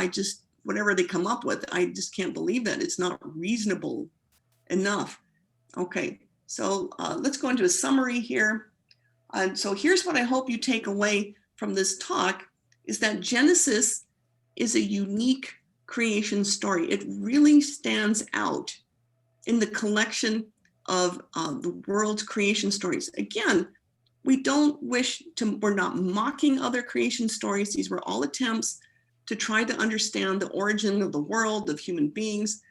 whatever they come up with, I just can't believe that. It's not reasonable enough. Okay, so let's go into a summary here. And so here's what I hope you take away from this talk, is that Genesis is a unique creation story. It really stands out in the collection of the world's creation stories. Again, we're not mocking other creation stories. These were all attempts to try to understand the origin of the world, of human beings.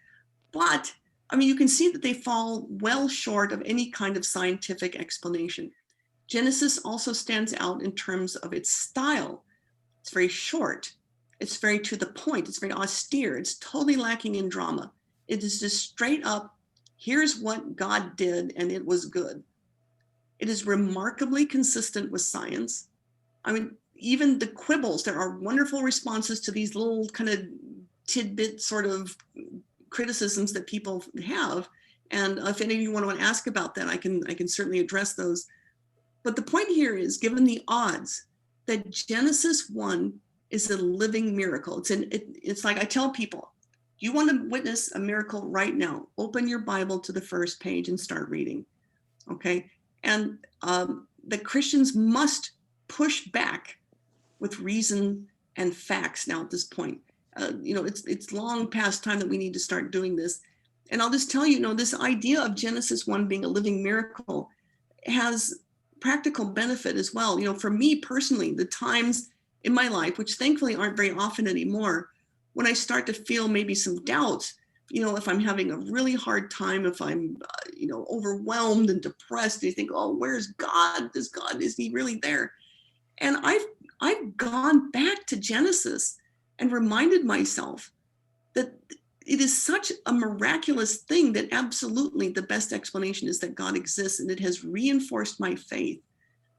But, you can see that they fall well short of any kind of scientific explanation. Genesis also stands out in terms of its style. It's very short. It's very to the point. It's very austere. It's totally lacking in drama. It is just straight up, here's what God did, and it was good. It is remarkably consistent with science. Even the quibbles, there are wonderful responses to these little kind of tidbit sort of criticisms that people have. And if any of you want to ask about that, I can certainly address those. But the point here is, given the odds, that Genesis 1 is a living miracle. It's like I tell people, you want to witness a miracle right now, open your Bible to the first page and start reading. Okay. And the Christians must push back with reason and facts now at this point. It's long past time that we need to start doing this. And I'll just tell you, this idea of Genesis 1 being a living miracle has practical benefit as well. For me personally, the times in my life, which thankfully aren't very often anymore, when I start to feel maybe some doubts, if I'm having a really hard time, if I'm, overwhelmed and depressed, and you think, oh, where's God? Is he really there? And I've gone back to Genesis and reminded myself that it is such a miraculous thing that absolutely the best explanation is that God exists, and it has reinforced my faith,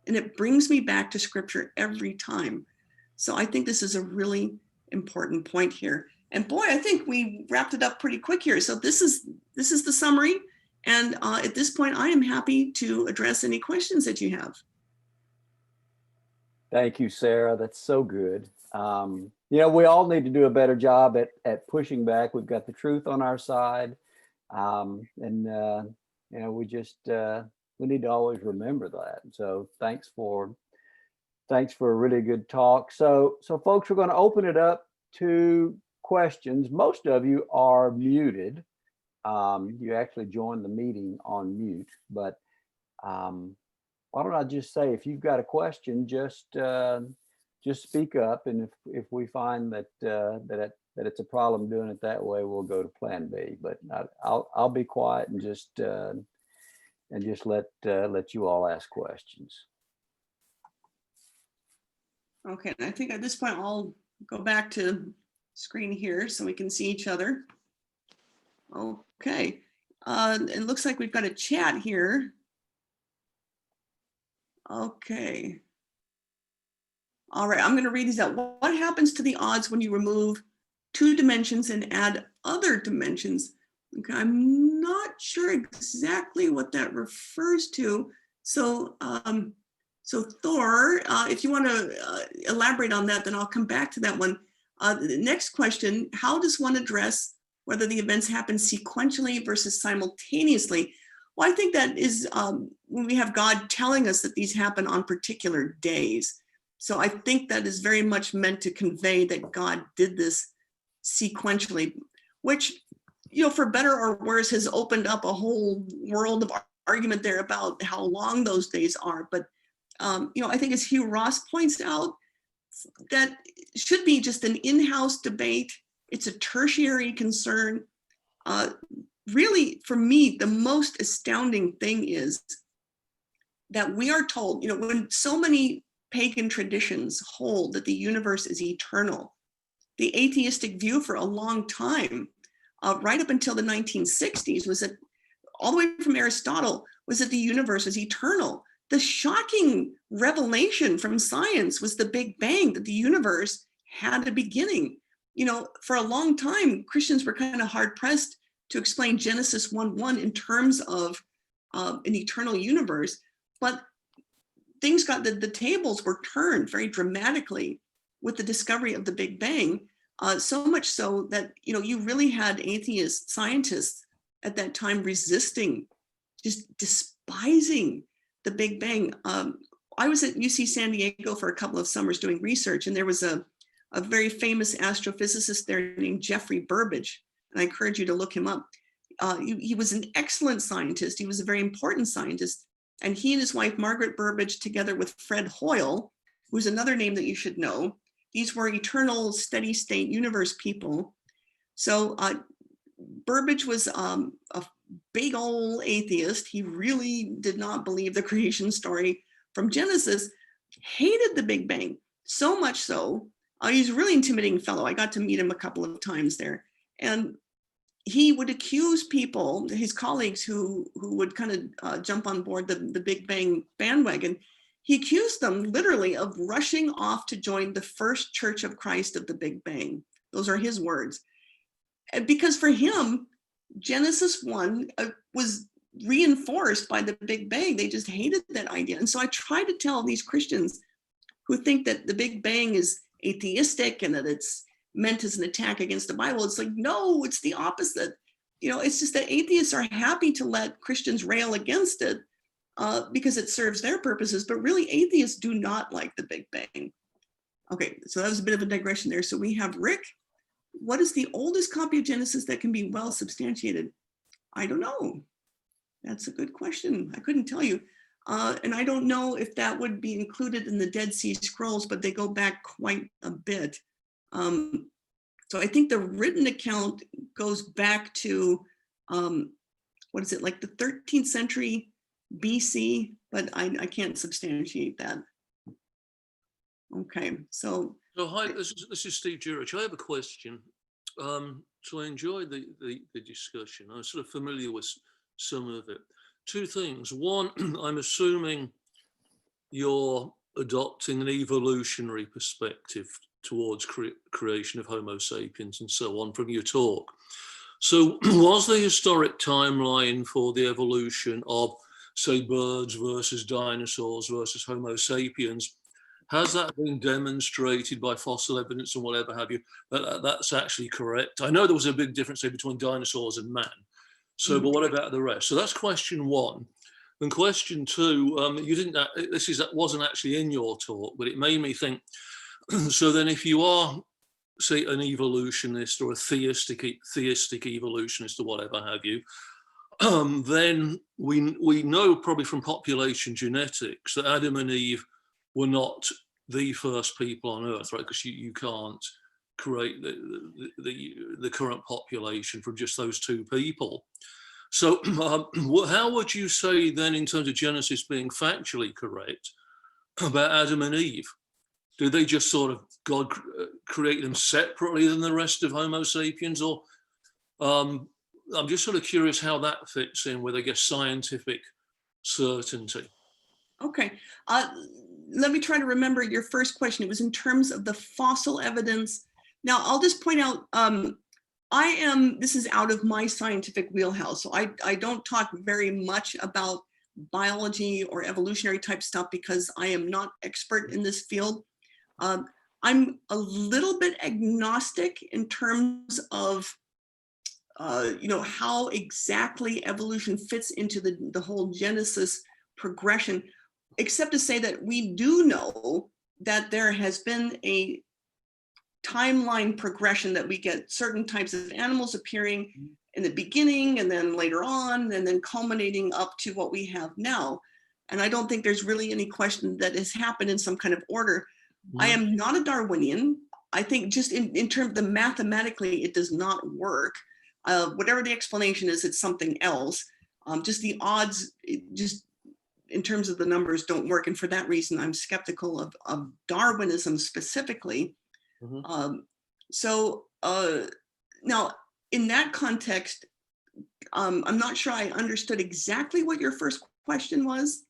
and it brings me back to Scripture every time. So I think this is a really important point here. And boy, I think we wrapped it up pretty quick here. So this is the summary. And at this point, I am happy to address any questions that you have. Thank you, Sarah. That's so good. We all need to do a better job at pushing back. We've got the truth on our side. And we just we need to always remember that. So thanks for a really good talk. So folks, we're going to open it up to questions. Most of you are muted. You actually joined the meeting on mute, but why don't I just say, if you've got a question, just speak up, and if we find that that it's a problem doing it that way, we'll go to Plan B. But I'll be quiet and just let you all ask questions. Okay, and I think at this point I'll go back to screen here so we can see each other. Okay, it looks like we've got a chat here. Okay. All right, I'm going to read these out. What happens to the odds when you remove 2 dimensions and add other dimensions? Okay, I'm not sure exactly what that refers to. So, Thor, if you want to elaborate on that, then I'll come back to that one. The next question, how does one address whether the events happen sequentially versus simultaneously? Well, I think that is when we have God telling us that these happen on particular days. So I think that is very much meant to convey that God did this sequentially, which, for better or worse, has opened up a whole world of argument there about how long those days are. But, I think, as Hugh Ross points out, that should be just an in-house debate. It's a tertiary concern. Really, for me, the most astounding thing is that we are told, when so many pagan traditions hold that the universe is eternal, the atheistic view for a long time, right up until the 1960s, was that, all the way from Aristotle, was that the universe is eternal. The shocking revelation from science was the Big Bang, that the universe had a beginning. For a long time, Christians were kind of hard-pressed to explain Genesis 1:1 in terms of an eternal universe, but things got, the tables were turned very dramatically with the discovery of the Big Bang, so much so that, you really had atheist scientists at that time resisting, just despising the Big Bang. I was at UC San Diego for a couple of summers doing research, and there was a very famous astrophysicist there named Jeffrey Burbidge, and I encourage you to look him up. He was an excellent scientist. He was a very important scientist. And he and his wife, Margaret Burbidge, together with Fred Hoyle, who's another name that you should know, these were eternal steady state universe people. So Burbidge was a big old atheist. He really did not believe the creation story from Genesis, hated the Big Bang, so much so. He's a really intimidating fellow. I got to meet him a couple of times there. And he would accuse people, his colleagues who would kind of jump on board the Big Bang bandwagon. He accused them literally of rushing off to join the first Church of Christ of the Big Bang. Those are his words. Because for him, Genesis 1 was reinforced by the Big Bang. They just hated that idea. And so I try to tell these Christians who think that the Big Bang is atheistic and that it's meant as an attack against the Bible. It's like, no, it's the opposite. It's just that atheists are happy to let Christians rail against it because it serves their purposes, but really atheists do not like the Big Bang. Okay, so that was a bit of a digression there. So we have Rick. What is the oldest copy of Genesis that can be well substantiated? I don't know. That's a good question. I couldn't tell you. And I don't know if that would be included in the Dead Sea Scrolls, but they go back quite a bit. So I think the written account goes back to, what is it, like the 13th century BC, but I can't substantiate that. Okay, so hi, this is Steve Jurich. I have a question. So I enjoyed the discussion. I'm sort of familiar with some of it. 2 things. One, I'm assuming you're adopting an evolutionary perspective towards creation of Homo sapiens and so on from your talk. So was the historic timeline for the evolution of, say, birds versus dinosaurs versus Homo sapiens, has that been demonstrated by fossil evidence and whatever have you, that that's actually correct? I know there was a big difference, say, between dinosaurs and man, So, but what about the rest? So that's question one. And question two, you didn't. Wasn't actually in your talk, but it made me think. So then, if you are, say, an evolutionist or a theistic evolutionist or whatever have you, then we know probably from population genetics that Adam and Eve were not the first people on Earth, right? Because you can't create the current population from just those two people. So how would you say then, in terms of Genesis being factually correct, about Adam and Eve? Did they just sort of, God create them separately than the rest of Homo sapiens? Or I'm just sort of curious how that fits in with, I guess, scientific certainty. Okay. Let me try to remember your first question. It was in terms of the fossil evidence. Now, I'll just point out, this is out of my scientific wheelhouse. So I don't talk very much about biology or evolutionary type stuff because I am not expert in this field. I'm a little bit agnostic in terms of, how exactly evolution fits into the whole Genesis progression, except to say that we do know that there has been a timeline progression, that we get certain types of animals appearing in the beginning and then later on, and then culminating up to what we have now. And I don't think there's really any question that has happened in some kind of order. I am not a Darwinian. I think just in terms of mathematically, it does not work. Whatever the explanation is, it's something else. Just the odds, just in terms of the numbers, don't work. And for that reason, I'm skeptical of Darwinism specifically. Now, in that context, I'm not sure I understood exactly what your first question was.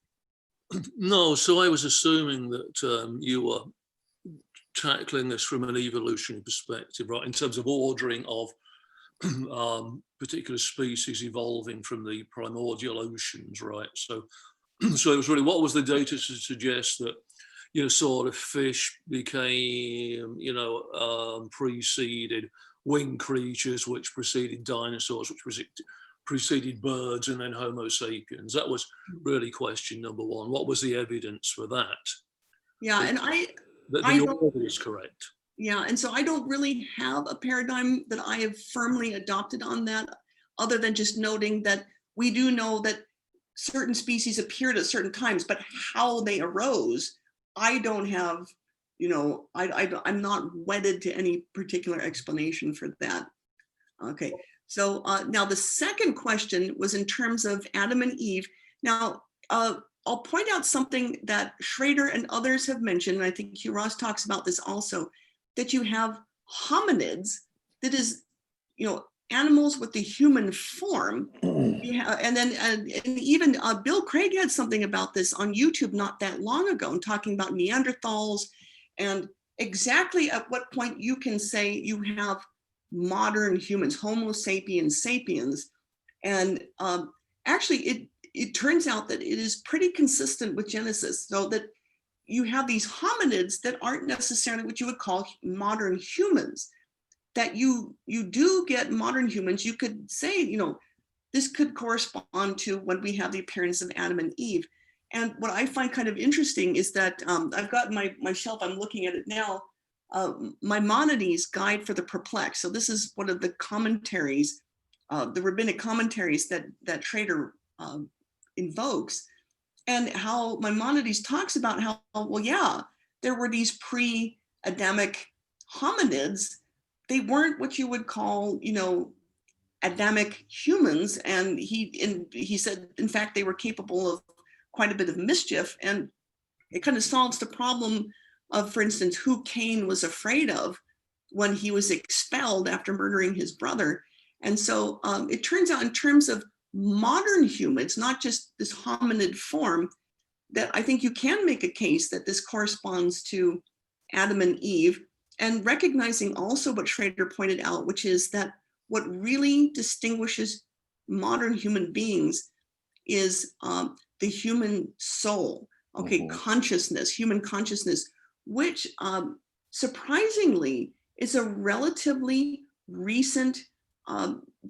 No, so I was assuming that you were tackling this from an evolutionary perspective, right, in terms of ordering of particular species evolving from the primordial oceans, right? So it was really, what was the data to suggest that, sort of fish became, preceded winged creatures, which preceded dinosaurs, which preceded birds, and then Homo sapiens? That was really question number one. What was the evidence for that? Yeah, and that the order is correct. Yeah, and so I don't really have a paradigm that I have firmly adopted on that, other than just noting that we do know that certain species appeared at certain times, but how they arose, I don't have, I'm not wedded to any particular explanation for that. Okay, so now the second question was in terms of Adam and Eve. Now, I'll point out something that Schrader and others have mentioned, and I think Hugh Ross talks about this also, that you have hominids, that is, animals with the human form. And even Bill Craig had something about this on YouTube not that long ago, and talking about Neanderthals, and exactly at what point you can say you have modern humans, Homo sapiens sapiens. And actually, it turns out that it is pretty consistent with Genesis, so that you have these hominids that aren't necessarily what you would call modern humans. That you do get modern humans. You could say, this could correspond to when we have the appearance of Adam and Eve. And what I find kind of interesting is that I've got my shelf, I'm looking at it now, Maimonides' Guide for the Perplexed. So this is one of the commentaries, the rabbinic commentaries that Schrader invokes, and how Maimonides talks about how, well, yeah, there were these pre-Adamic hominids. They weren't what you would call, Adamic humans. And he said, in fact, they were capable of quite a bit of mischief. And it kind of solves the problem of, for instance, who Cain was afraid of when he was expelled after murdering his brother. And so it turns out, in terms of modern humans, not just this hominid form, that I think you can make a case that this corresponds to Adam and Eve, and recognizing also what Schrader pointed out, which is that what really distinguishes modern human beings is the human soul, consciousness, human consciousness, which surprisingly is a relatively recent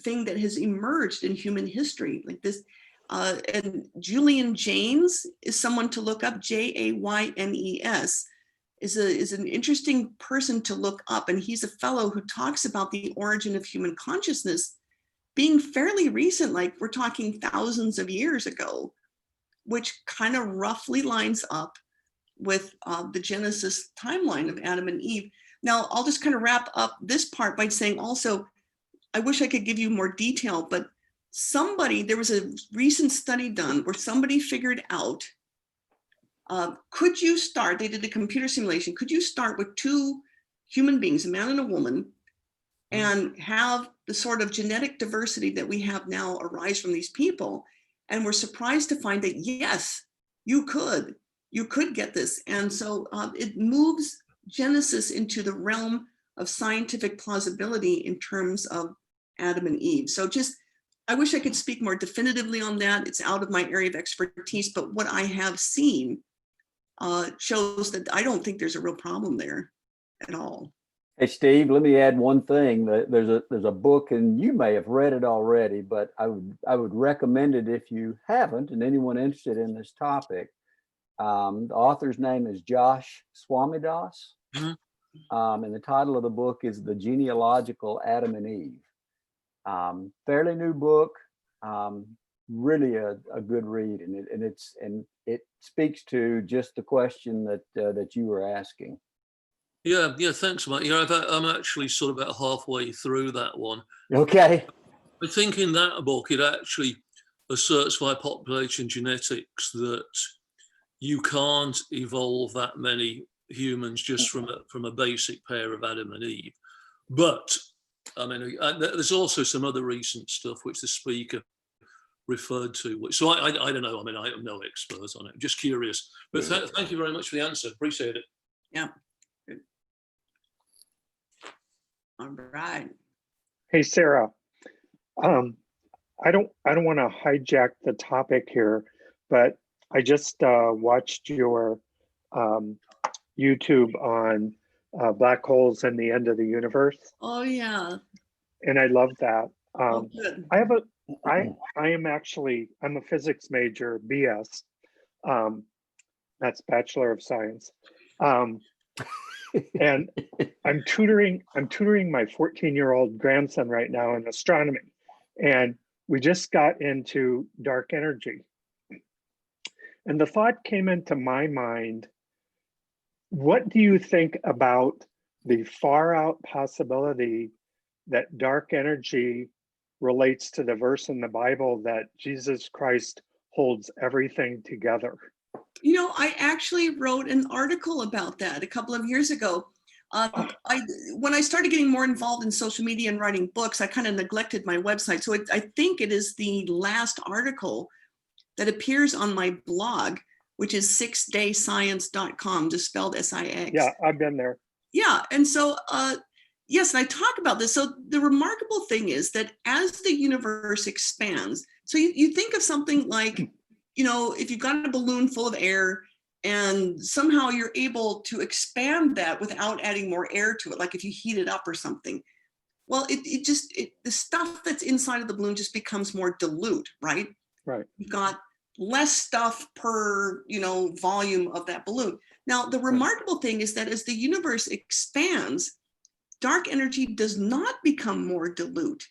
thing that has emerged in human history, like this. And Julian Jaynes is someone to look up. Jaynes is an interesting person to look up, and he's a fellow who talks about the origin of human consciousness being fairly recent, like we're talking thousands of years ago, which kind of roughly lines up with the Genesis timeline of Adam and Eve. Now, I'll just kind of wrap up this part by saying also, I wish I could give you more detail, but there was a recent study done where somebody figured out, they did a computer simulation, could you start with two human beings, a man and a woman, and have the sort of genetic diversity that we have now arise from these people? And we're surprised to find that, yes, you could get this. And so it moves Genesis into the realm of scientific plausibility in terms of Adam and Eve. So I wish I could speak more definitively on that. It's out of my area of expertise, but what I have seen shows that I don't think there's a real problem there at all. Hey, Steve, let me add one thing. There's a book, and you may have read it already, but I would recommend it if you haven't, and anyone interested in this topic. The author's name is Josh Swamidass, and the title of the book is The Genealogical Adam and Eve. Fairly new book, really a good read, and it speaks to just the question that you were asking. Yeah, thanks, Mike. I'm actually sort of about halfway through that one. Okay. I think in that book, it actually asserts via population genetics that you can't evolve that many humans just from a basic pair of Adam and Eve. But I mean, there's also some other recent stuff which the speaker referred to. So I don't know. I mean, I am no expert on it. I'm just curious. But thank you very much for the answer. Appreciate it. Yeah. All right. Hey, Sarah. I don't want to hijack the topic here, but I just watched your YouTube on black holes and the end of the universe. Oh yeah. And I love that. Good. I'm a physics major, BS. That's Bachelor of Science. And I'm tutoring my 14-year-old grandson right now in astronomy. And we just got into dark energy. And the thought came into my mind, what do you think about the far out possibility that dark energy relates to the verse in the Bible that Jesus Christ holds everything together? You know, I actually wrote an article about that a couple of years ago. When I started getting more involved in social media and writing books, I kind of neglected my website. So I think it is the last article that appears on my blog, which is 6dayscience.com, just spelled SIX. Yeah, I've been there. Yeah, and so yes, and I talk about this. So the remarkable thing is that as the universe expands, so you think of something like, you know, if you've got a balloon full of air and somehow you're able to expand that without adding more air to it, like if you heat it up or something, well, the stuff that's inside of the balloon just becomes more dilute, right? Right. You've got less stuff per, volume of that balloon. Now, the remarkable thing is that as the universe expands, dark energy does not become more dilute,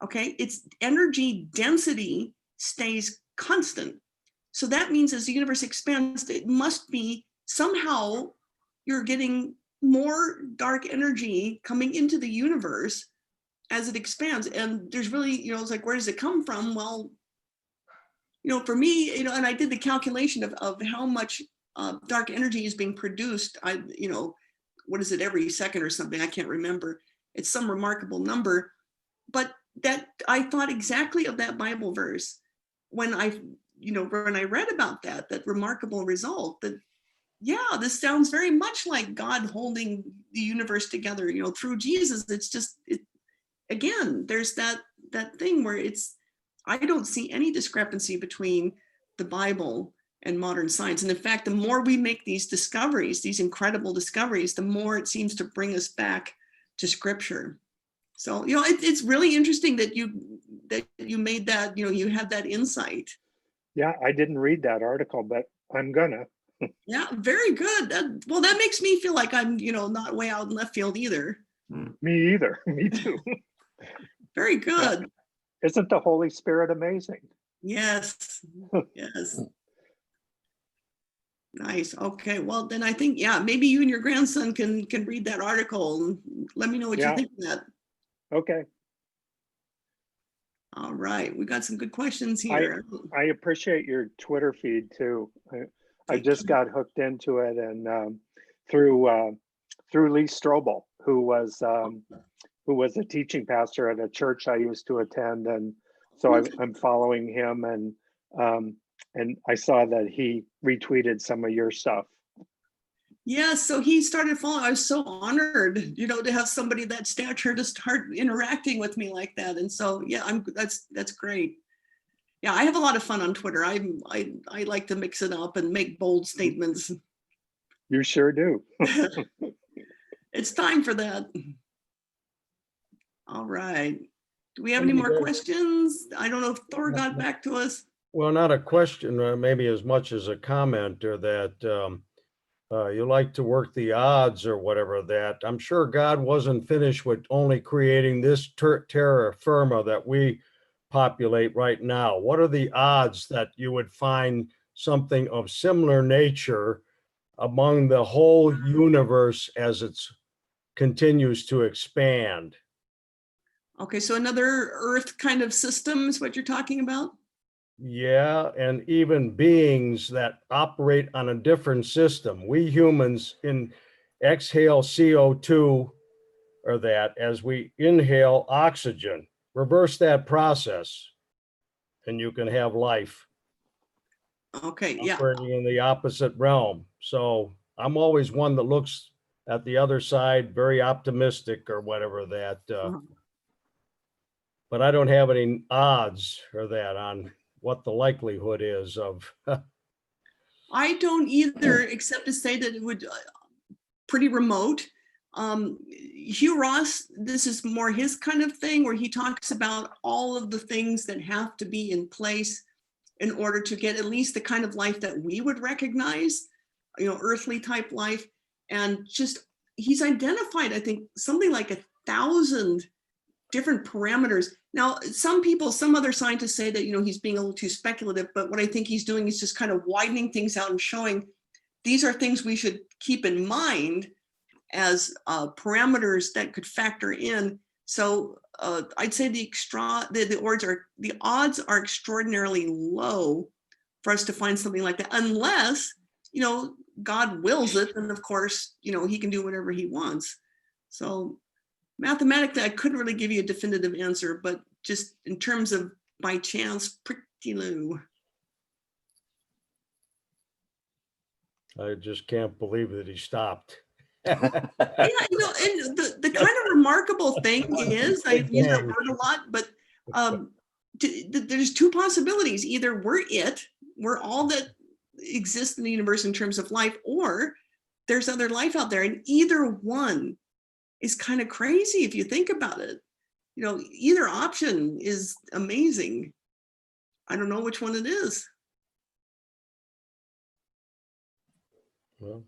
okay? Its energy density stays constant. So that means as the universe expands, it must be somehow you're getting more dark energy coming into the universe as it expands. And there's really, it's like, where does it come from? Well, for me, and I did the calculation of how much dark energy is being produced. What is it, every second or something? I can't remember. It's some remarkable number. But that I thought exactly of that Bible verse when I read about that remarkable result, that, yeah, this sounds very much like God holding the universe together, through Jesus. It's just, again, there's that thing where I don't see any discrepancy between the Bible and modern science. And in fact, the more we make these discoveries, these incredible discoveries, the more it seems to bring us back to Scripture. So, it's really interesting that you made that, you had that insight. Yeah, I didn't read that article, but I'm gonna. Yeah, very good. That makes me feel like I'm, not way out in left field either. Me either. Me too. Very good. Isn't the Holy Spirit amazing? Yes. Yes. Nice. Okay. Well, then I think, yeah, maybe you and your grandson can read that article and let me know what you Yeah. think of that. Okay. All right. We got some good questions here. I appreciate your Twitter feed too. I Thank just you. got hooked into it, and through Lee Strobel, who was a teaching pastor at a church I used to attend, and so Okay. I'm following him, and I saw that he retweeted some of your stuff. Yeah, so he started following. I was so honored, to have somebody that stature to start interacting with me like that. And so, yeah, that's great. Yeah, I have a lot of fun on Twitter. I like to mix it up and make bold statements. You sure do. It's time for that. All right. Do we have any more questions? I don't know if Thor got back to us. Well, not a question, maybe as much as a comment, or that you like to work the odds or whatever. That I'm sure God wasn't finished with only creating this terra firma that we populate right now. What are the odds that you would find something of similar nature among the whole universe as it continues to expand? Okay, so another Earth kind of system is what you're talking about? Yeah, and even beings that operate on a different system. We humans exhale CO2, or that, as we inhale oxygen. Reverse that process, and you can have life Okay, yeah. operating in the opposite realm. So I'm always one that looks at the other side, very optimistic or whatever that. But I don't have any odds or that on what the likelihood is of. I don't either, except to say that it would pretty remote. Hugh Ross, this is more his kind of thing, where he talks about all of the things that have to be in place in order to get at least the kind of life that we would recognize, earthly type life. And just, he's identified, I think, something like 1,000 different parameters. Now, some other scientists say that, he's being a little too speculative, but what I think he's doing is just kind of widening things out and showing these are things we should keep in mind as parameters that could factor in. So I'd say the odds are extraordinarily low for us to find something like that, unless, God wills it, and of course, he can do whatever he wants. So mathematically, I couldn't really give you a definitive answer, but just in terms of by chance, pretty low. I just can't believe that he stopped. Yeah, and the kind of remarkable thing is, I use that word a lot, but there's two possibilities. Either we're all that exists in the universe in terms of life, or there's other life out there, and either one is kind of crazy if you think about it. Either option is amazing. I don't know which one it is. Well,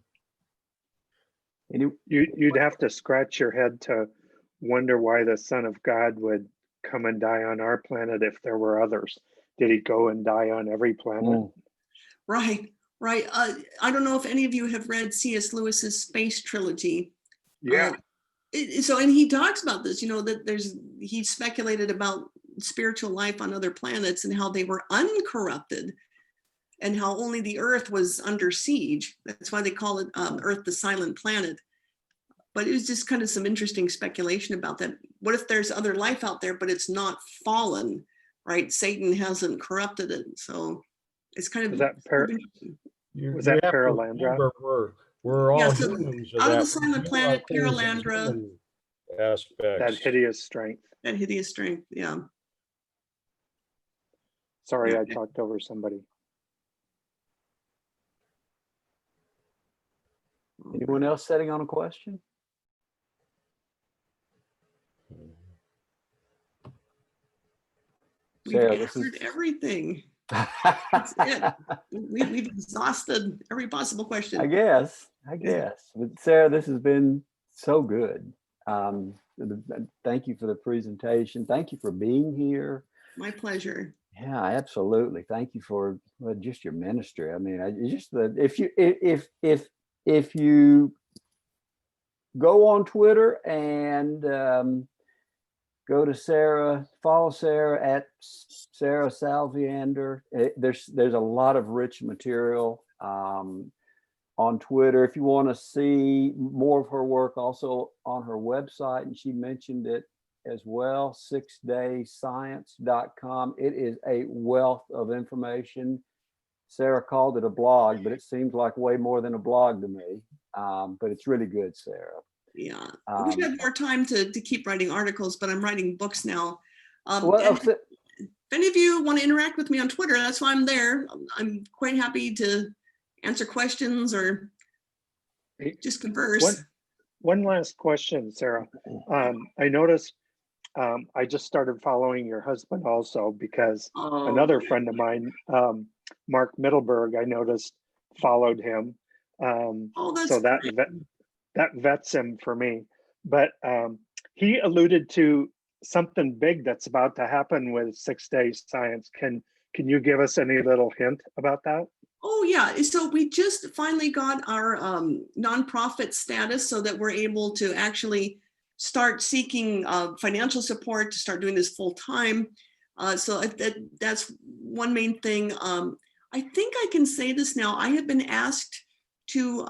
You'd have to scratch your head to wonder why the Son of God would come and die on our planet if there were others. Did he go and die on every planet? Right. I don't know if any of you have read C.S. Lewis's Space Trilogy. Yeah. And he talks about this, that he speculated about spiritual life on other planets and how they were uncorrupted, and how only the Earth was under siege. That's why they call it Earth, the silent planet. But it was just kind of some interesting speculation about that. What if there's other life out there, but it's not fallen, right? Satan hasn't corrupted it. So it's kind of. Was that you that have to Paralandra? remember we're all so humans. out of the We silent do planet, our things as Paralandra. human aspects. That hideous strength. That hideous strength, yeah. Sorry, Yeah. I talked over somebody. Anyone else setting on a question? We've Sarah, this answered is everything. That's it. We've exhausted every possible question. I guess. But Sarah, this has been so good. Thank you for the presentation. Thank you for being here. My pleasure. Yeah, absolutely. Thank you for just your ministry. I mean, just if you go on Twitter and go to Sarah, follow Sarah at Sarah Salviander. There's a lot of rich material on Twitter. If you want to see more of her work, also on her website, and she mentioned it as well, 6dayscience.com. It is a wealth of information. Sarah called it a blog, but it seems like way more than a blog to me. But it's really good, Sarah. Yeah, I wish I had more time to keep writing articles, but I'm writing books now. Well, and if any of you want to interact with me on Twitter, that's why I'm there. I'm quite happy to answer questions or just converse. One last question, Sarah. I noticed I just started following your husband also because another friend of mine, Mark Middleberg, I noticed followed him. So that vets him for me. But he alluded to something big that's about to happen with 6 Day Science. Can you give us any little hint about that? Oh yeah, so we just finally got our nonprofit status so that we're able to actually start seeking financial support to start doing this full time. So that's one main thing. I think I can say this now. I have been asked to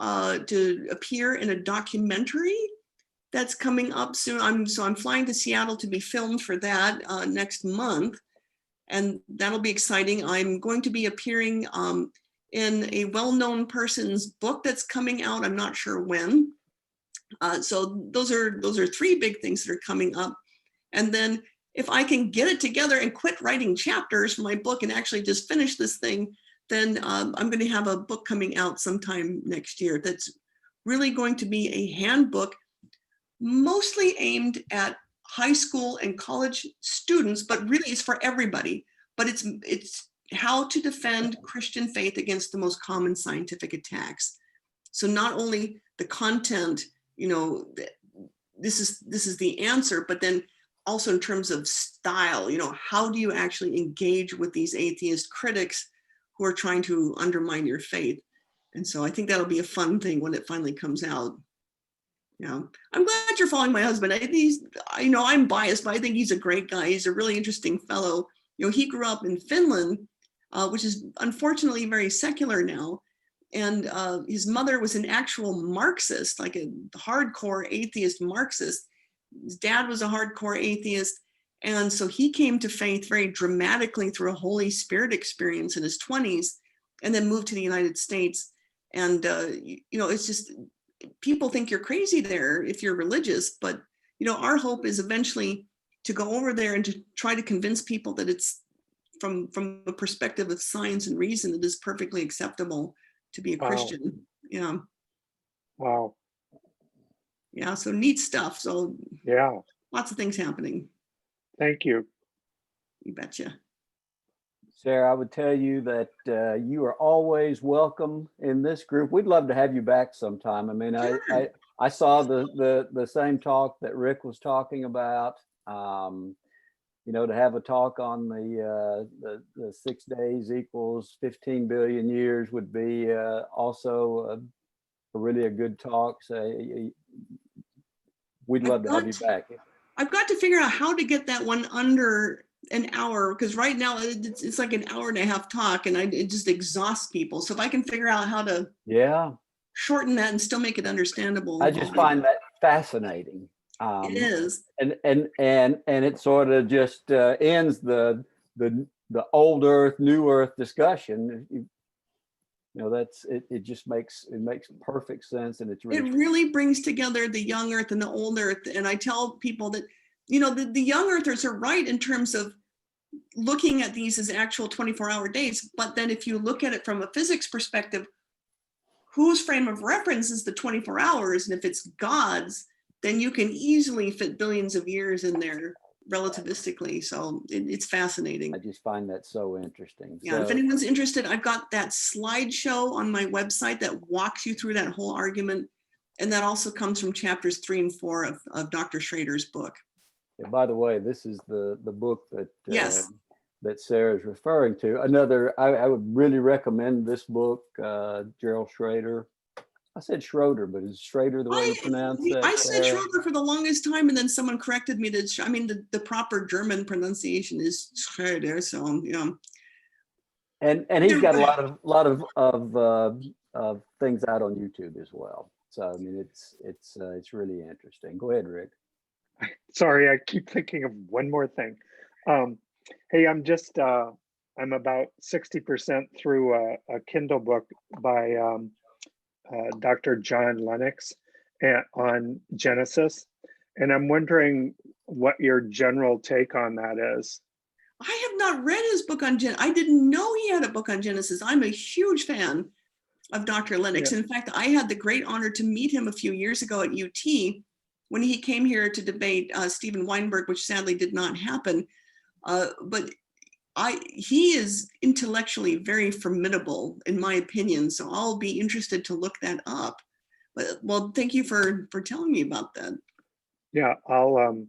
appear in a documentary that's coming up soon. I'm flying to Seattle to be filmed for that next month, and that'll be exciting. I'm going to be appearing in a well-known person's book that's coming out. I'm not sure when. So those are three big things that are coming up. And then if I can get it together and quit writing chapters for my book and actually just finish this thing, then I'm going to have a book coming out sometime next year that's really going to be a handbook mostly aimed at high school and college students, but really it's for everybody. But it's how to defend Christian faith against the most common scientific attacks. So not only the content, this is the answer, but then also in terms of style, how do you actually engage with these atheist critics who are trying to undermine your faith? And so I think that'll be a fun thing when it finally comes out. Yeah, I'm glad you're following my husband. I know I'm biased, but I think he's a great guy. He's a really interesting fellow. He grew up in Finland, which is unfortunately very secular now. And his mother was an actual Marxist, like a hardcore atheist Marxist. His dad was a hardcore atheist. And so he came to faith very dramatically through a Holy Spirit experience in his 20s, and then moved to the United States. And, it's just, people think you're crazy there if you're religious, but, our hope is eventually to go over there and to try to convince people that it's from a perspective of science and reason, it is perfectly acceptable to be a Christian. Yeah. Wow. Yeah. So neat stuff. So yeah, lots of things happening. Thank you. You betcha. Sarah, I would tell you that you are always welcome in this group. We'd love to have you back sometime. I mean, Sure. I saw the same talk that Rick was talking about. To have a talk on the 6 days equals 15 billion years would be also really a good talk. So we'd love to have you back. I've got to figure out how to get that one under an hour, because right now it's like an hour and a half talk, and it just exhausts people. So if I can figure out how to shorten that and still make it understandable, I just find that fascinating. It is, and it sort of just ends the old Earth, new Earth discussion. That's it. It just makes perfect sense, and it really brings together the young Earth and the old Earth. And I tell people that the young Earthers are right in terms of looking at these as actual 24-hour days. But then if you look at it from a physics perspective, whose frame of reference is the 24 hours? And if it's God's, then you can easily fit billions of years in there. relativistically. So it's fascinating. I just find that so interesting. Yeah, if anyone's interested, I've got that slideshow on my website that walks you through that whole argument. And that also comes from chapters 3 and 4 of Dr. Schrader's book. Yeah, by the way, this is the book that Yes. that Sarah's referring to. Another, I would really recommend this book, Gerald Schrader. I said Schroeder, but is Schrader the way you pronounce that? I said Sarah? Schroeder for the longest time, and then someone corrected me that, I mean, the proper German pronunciation is Schroeder. So, yeah. And he's got a lot of things out on YouTube as well. So I mean, it's really interesting. Go ahead, Rick. Sorry, I keep thinking of one more thing. Hey, I'm just I'm about 60% through a Kindle book by Dr. John Lennox on Genesis, and I'm wondering what your general take on that is. I have not read his book on Genesis. I didn't know he had a book on Genesis. I'm a huge fan of Dr. Lennox. Yeah. In fact, I had the great honor to meet him a few years ago at UT when he came here to debate Steven Weinberg, which sadly did not happen. But he is intellectually very formidable, in my opinion. So I'll be interested to look that up. But well, thank you for telling me about that. Yeah, I'll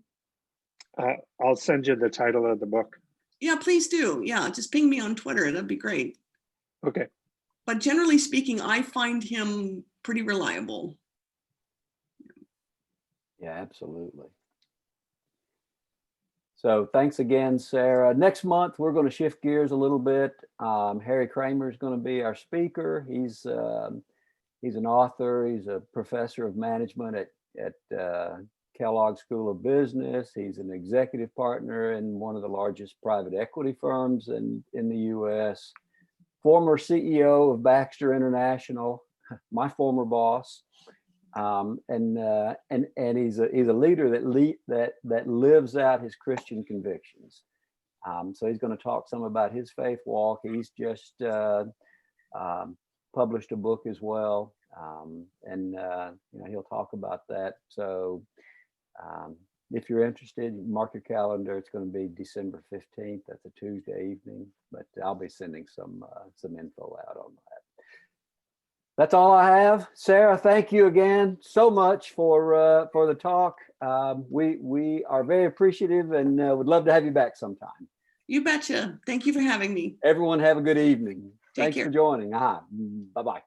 send you the title of the book. Yeah, please do. Yeah, just ping me on Twitter. That'd be great. Okay. But generally speaking, I find him pretty reliable. Yeah, absolutely. So thanks again, Sarah. Next month, we're going to shift gears a little bit. Harry Kramer is going to be our speaker. He's an author. He's a professor of management at Kellogg School of Business. He's an executive partner in one of the largest private equity firms in the U.S. Former CEO of Baxter International, my former boss. And he's a leader that lives out his Christian convictions. So he's going to talk some about his faith walk. He's just published a book as well, and he'll talk about that. So if you're interested, mark your calendar. It's going to be December 15th. That's a Tuesday evening, but I'll be sending some info out on that. That's all I have. Sarah, thank you again so much for the talk. We are very appreciative and would love to have you back sometime. You betcha. Thank you for having me. Everyone have a good evening. Take Thanks care. for joining. Bye-bye.